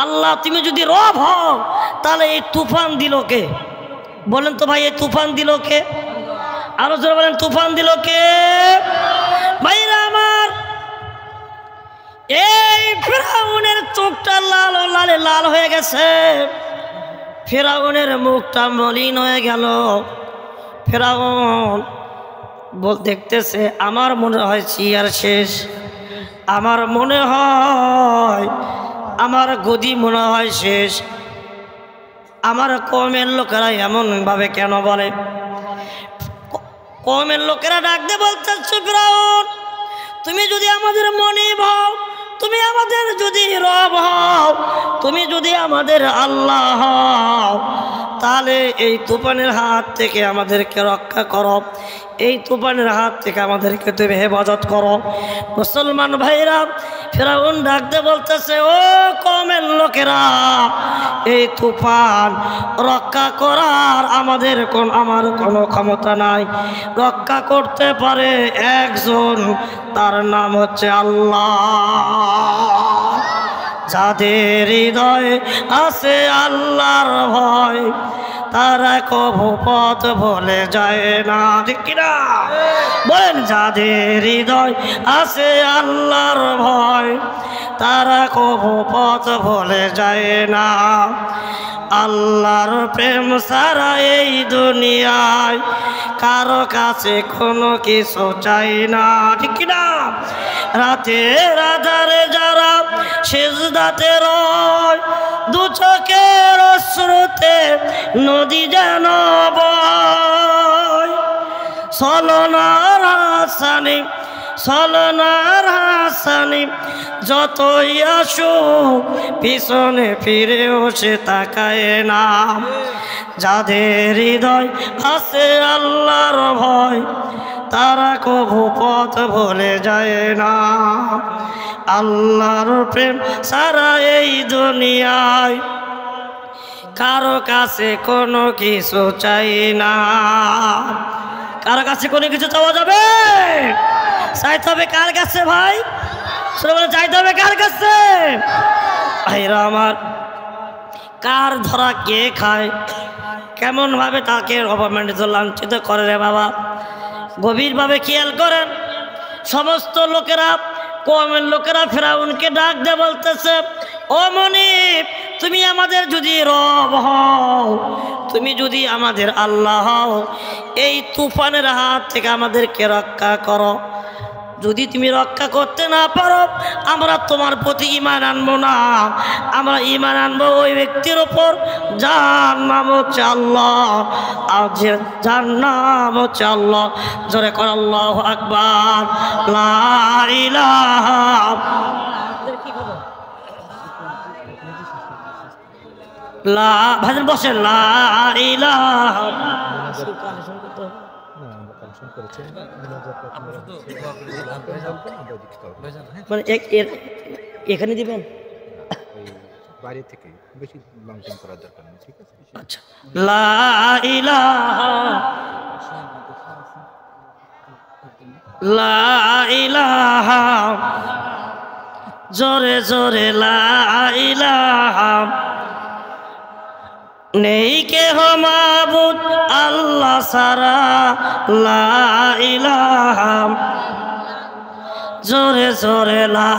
আল্লাহ তুমি যদি রব হও তাহলে এই তুফান দিল কে? বলেন তো ভাই, এই তুফান দিল কে? আরো জোরে বলেন, তুফান দিল কে? ভাইরা আমার, এই ফেরাউনের চোখটা লাল লালে লাল হয়ে গেছে, ফেরাউনের মুখটা মলিন হয়ে গেল। ফেরাউন দেখতেছে, আমার মনে হয় চিয়ার শেষ, আমার মনে হয় আমার গদি মনে হয় শেষ। আমার কওমের লোকেরা এমনভাবে কেন বলে? কওমের লোকেরা ডাকতে বলতেছে, ফিরাউন তুমি যদি আমাদের মনিব হও, তুমি আমাদের যদি রব হও, তুমি যদি আমাদের আল্লাহ হও, তাহলে এই তুফানের হাত থেকে আমাদেরকে রক্ষা করো, এই তুফানের হাত থেকে আমাদেরকে তুমি হেফাজত করো। মুসলমান ভাইরা, ফেরাউন ডাকতে বলতেছে, ও কওমের লোকেরা, এই তুফান রক্ষা করার আমার কোনো ক্ষমতা নাই, রক্ষা করতে পারে একজন, তার নাম হচ্ছে আল্লাহ। যাদের হৃদয়ে আছে আল্লাহর ভয়, তারা কভু পথ ভুলে যায় না। ঠিক কিনা বলেন? যাদের হৃদয় আছে আল্লাহর ভয়, তারা কভু পথ ভুলে যায় না। আল্লাহর প্রেম ছাড়া এই দুনিয়ায় কারো কাছে কোনো কিছু চাই না। ঠিক কিনা? রাতের আধারে যারা সিজদাতে রয়, দু চোখের অশ্রুতে নদী যেন বয়, ছলনার হাসানি, ছলনার হাসানি যতই আসুক পিছনে ফিরেও সে তাকায় না। যাদের হৃদয় আছে আল্লাহর ভয়, তারা কভু পথ ভুলে যায় না। আল্লাহর প্রেম সারা এই দুনিয়ায় কারো কাছে কোনো কিছু চাই না। কারো কাছে কোনো কিছু চাওয়া যাবে? চাইতে হবে কার কাছে ভাই? চাইতে হবে কার কাছে? ভাইরা আমার, কার ধরা কে খায়, কেমন ভাবে তাকে গভর্নমেন্ট লাঞ্ছিত করে রে বাবা। গভীরভাবে খেয়াল করেন, সমস্ত লোকেরা কওমের লোকেরা ফেরাউনকে ডাক দিয়ে বলতেছে, ও মনিব, তুমি আমাদের যদি রব হও, তুমি যদি আমাদের আল্লাহ হও, এই তুফানের হাত থেকে আমাদেরকে রক্ষা করো। যদি তুমি রক্ষা করতে না পারো, আমরা তোমার প্রতি ঈমান আনবো না। আমরা ঈমান আনবো ওই ব্যক্তির ওপর যার নাম হচ্ছে আল্লাহ, আর যার নাম হচ্ছে আল্লাহ। জোরে কর আল্লাহু আকবার। লা ইলাহা লা ভাইজান বসেন। লা ইলাহা মানে এখানে দিবেন, বাইরে থেকে বেশি লং টাইম করার দরকার নেই, ঠিক আছে? আচ্ছা। লা ইলাহা লা ইলাহা, জোরে জোরে লা ইলাহা, নেই কেহ মাবুদ আল্লাহ সারা, লা ইলাহা, জোরে জোরে লা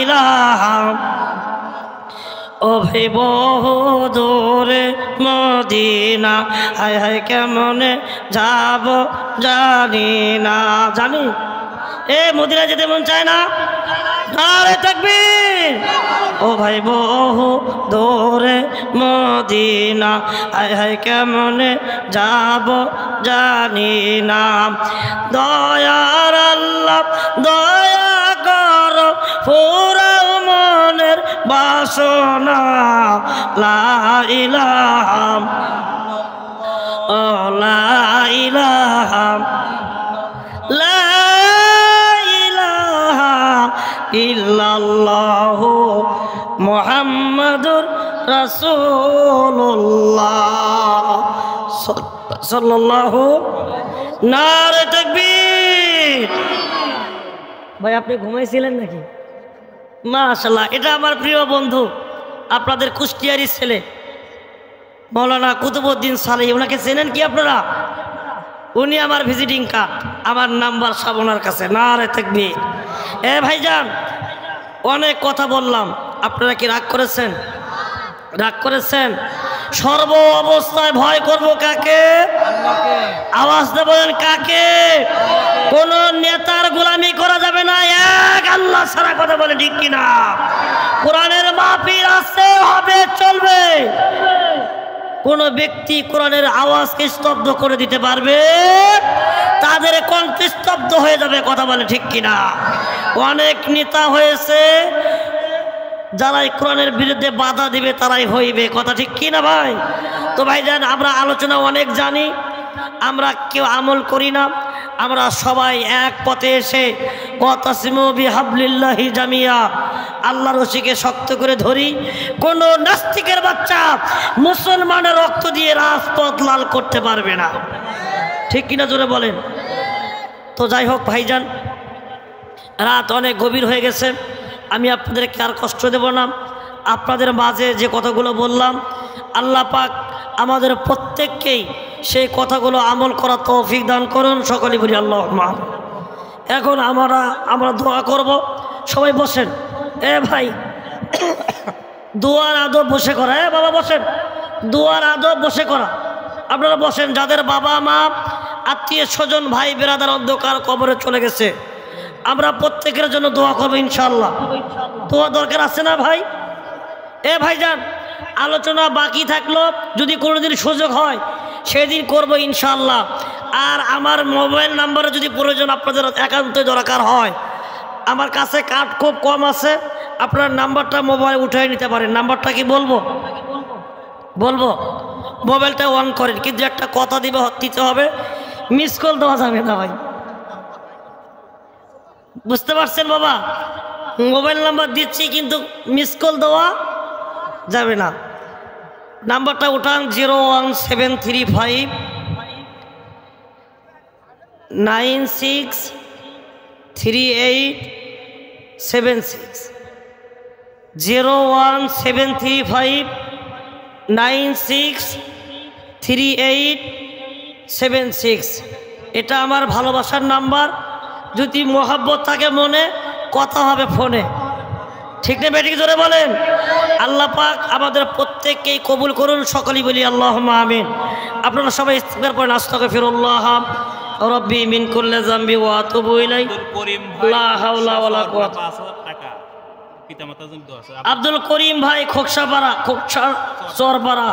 ইলাহা। ও ভাই বহু দূরে মদিনা, হায় হায় কেমনে যাব জানি না। জানি এ মদিনা যেতে মন চায় না? নারে তাকবীর। ও ভাই বহু দূরে মদিনা, হায় হায় কেমনে যাব জানি না। দয়ার আল্লাহ দয়া কর, পুরাও মনের বাসনা, লা ইলাহা ও লা ইলাহা লা ইলাহা ইল্লাল্লাহু মুহাম্মাদুর রাসূলুল্লাহ সাল্লাল্লাহু। নারে তাকবীর। ভাই আপনি ঘুমাইছিলেন নাকি? মাশাআল্লাহ, এটা আমার প্রিয় বন্ধু, আপনাদের কুষ্টিয়ারি ছেলে মৌলানা কুতুবউদ্দিন সালেহী। ওনাকে চেনেন কি আপনারা? উনি আমার ভিজিটিং কার্ড, আমার নাম্বার সব ওনার কাছে। নারে তাকবীর। এ ভাইজান, অনেক কথা বললাম, আপনারা কি রাগ করেছেন? রাগ করেছেন? সর্ব অবস্থায় ভয় করব কাকে? আওয়াজ দিয়ে বলেন কাকে? কোন নেতার গোলামি করা যাবে না, এক আল্লাহ ছাড়া। কথা বলে ঠিক কিনা? কোরআনের মাহফিল আছে, হবে, চলবে। কোন ব্যক্তি কোরআনের আওয়াজকে স্তব্ধ করে দিতে পারবে, তাদের কণ্ঠ স্তব্ধ হয়ে যাবে। কথা বলে ঠিক কিনা? অনেক নেতা হয়েছে, যারাই কোরআনের বিরুদ্ধে বাধা দিবে তারাই হইবে। কথা ঠিক কিনা ভাই? তো ভাইজান, আমরা আলোচনা অনেক জানি, আমরা কেউ আমল করি না। আমরা সবাই এক পথে এসে ওয়াতাসিমু বিহাবলিল্লাহি জামিয়া, আল্লাহর রশিকে শক্ত করে ধরি। কোনো নাস্তিকের বাচ্চা মুসলমানের রক্ত দিয়ে রাজপথ লাল করতে পারবে না। ঠিক কিনা জোরে বলেন? তো যাই হোক ভাইজান, রাত অনেক গভীর হয়ে গেছে, আমি আপনাদেরকে আর কষ্ট দেব না। আপনাদের মাঝে যে কথাগুলো বললাম, আল্লাহ পাক আমাদের প্রত্যেককেই সেই কথাগুলো আমল করা তৌফিক দান করুন। সকলে বলি আল্লাহুম্মা। এখন আমরা দোয়া করব। সবাই বসেন। এ ভাই, দোয়ার আদব বসে করা। বাবা বসেন, দোয়ার আদব বসে করা। আপনারা বসেন। যাদের বাবা মা আত্মীয় স্বজন ভাই বেরাদার অন্ধকার কবরে চলে গেছে, আমরা প্রত্যেকের জন্য দোয়া করবো ইনশাআল্লাহ। দোয়া দরকার আছে না ভাই? এ ভাইজান, আলোচনা বাকি থাকলো, যদি কোনোদিন সুযোগ হয় সেদিন করবো ইনশাআল্লাহ। আর আমার মোবাইল নাম্বারে যদি প্রয়োজন আপনাদের একান্তই দরকার হয়, আমার কাছে কার্ড খুব কম আছে, আপনার নাম্বারটা মোবাইল উঠিয়ে নিতে পারেন। নাম্বারটা কি বলবো? মোবাইলটা অন করেন, কিন্তু একটা কথা দিতে হবে, মিস কল দেওয়া যাবে না ভাই। বুঝতে পারছেন বাবা? মোবাইল নাম্বার দিচ্ছি, কিন্তু মিস কল দেওয়া যাবে না। নাম্বারটা উঠান 01735 963876। 01735 963876। এটা আমার ভালোবাসার নাম্বার। যদি মোহাব্বত থাকে মনে, কথা হবে ফোনে, ঠিক না বেঠিক জোরে বলেন। আল্লাহ পাক আমাদের প্রত্যেককেই কবুল করুন, সকলেই বলি আল্লাহুম্মা আমিন। আপনারা সবাই ইস্তিগফার পড়েন, আস্তাগফিরুল্লাহ রব্বি মিন কুল্লি যামবি ওয়া আতুবু ইলাইহি, লা হাওলা ওয়ালা কুওয়াতা। আব্দুল করিম ভাই খোকসাপাড়া, খোকসা চরপাড়া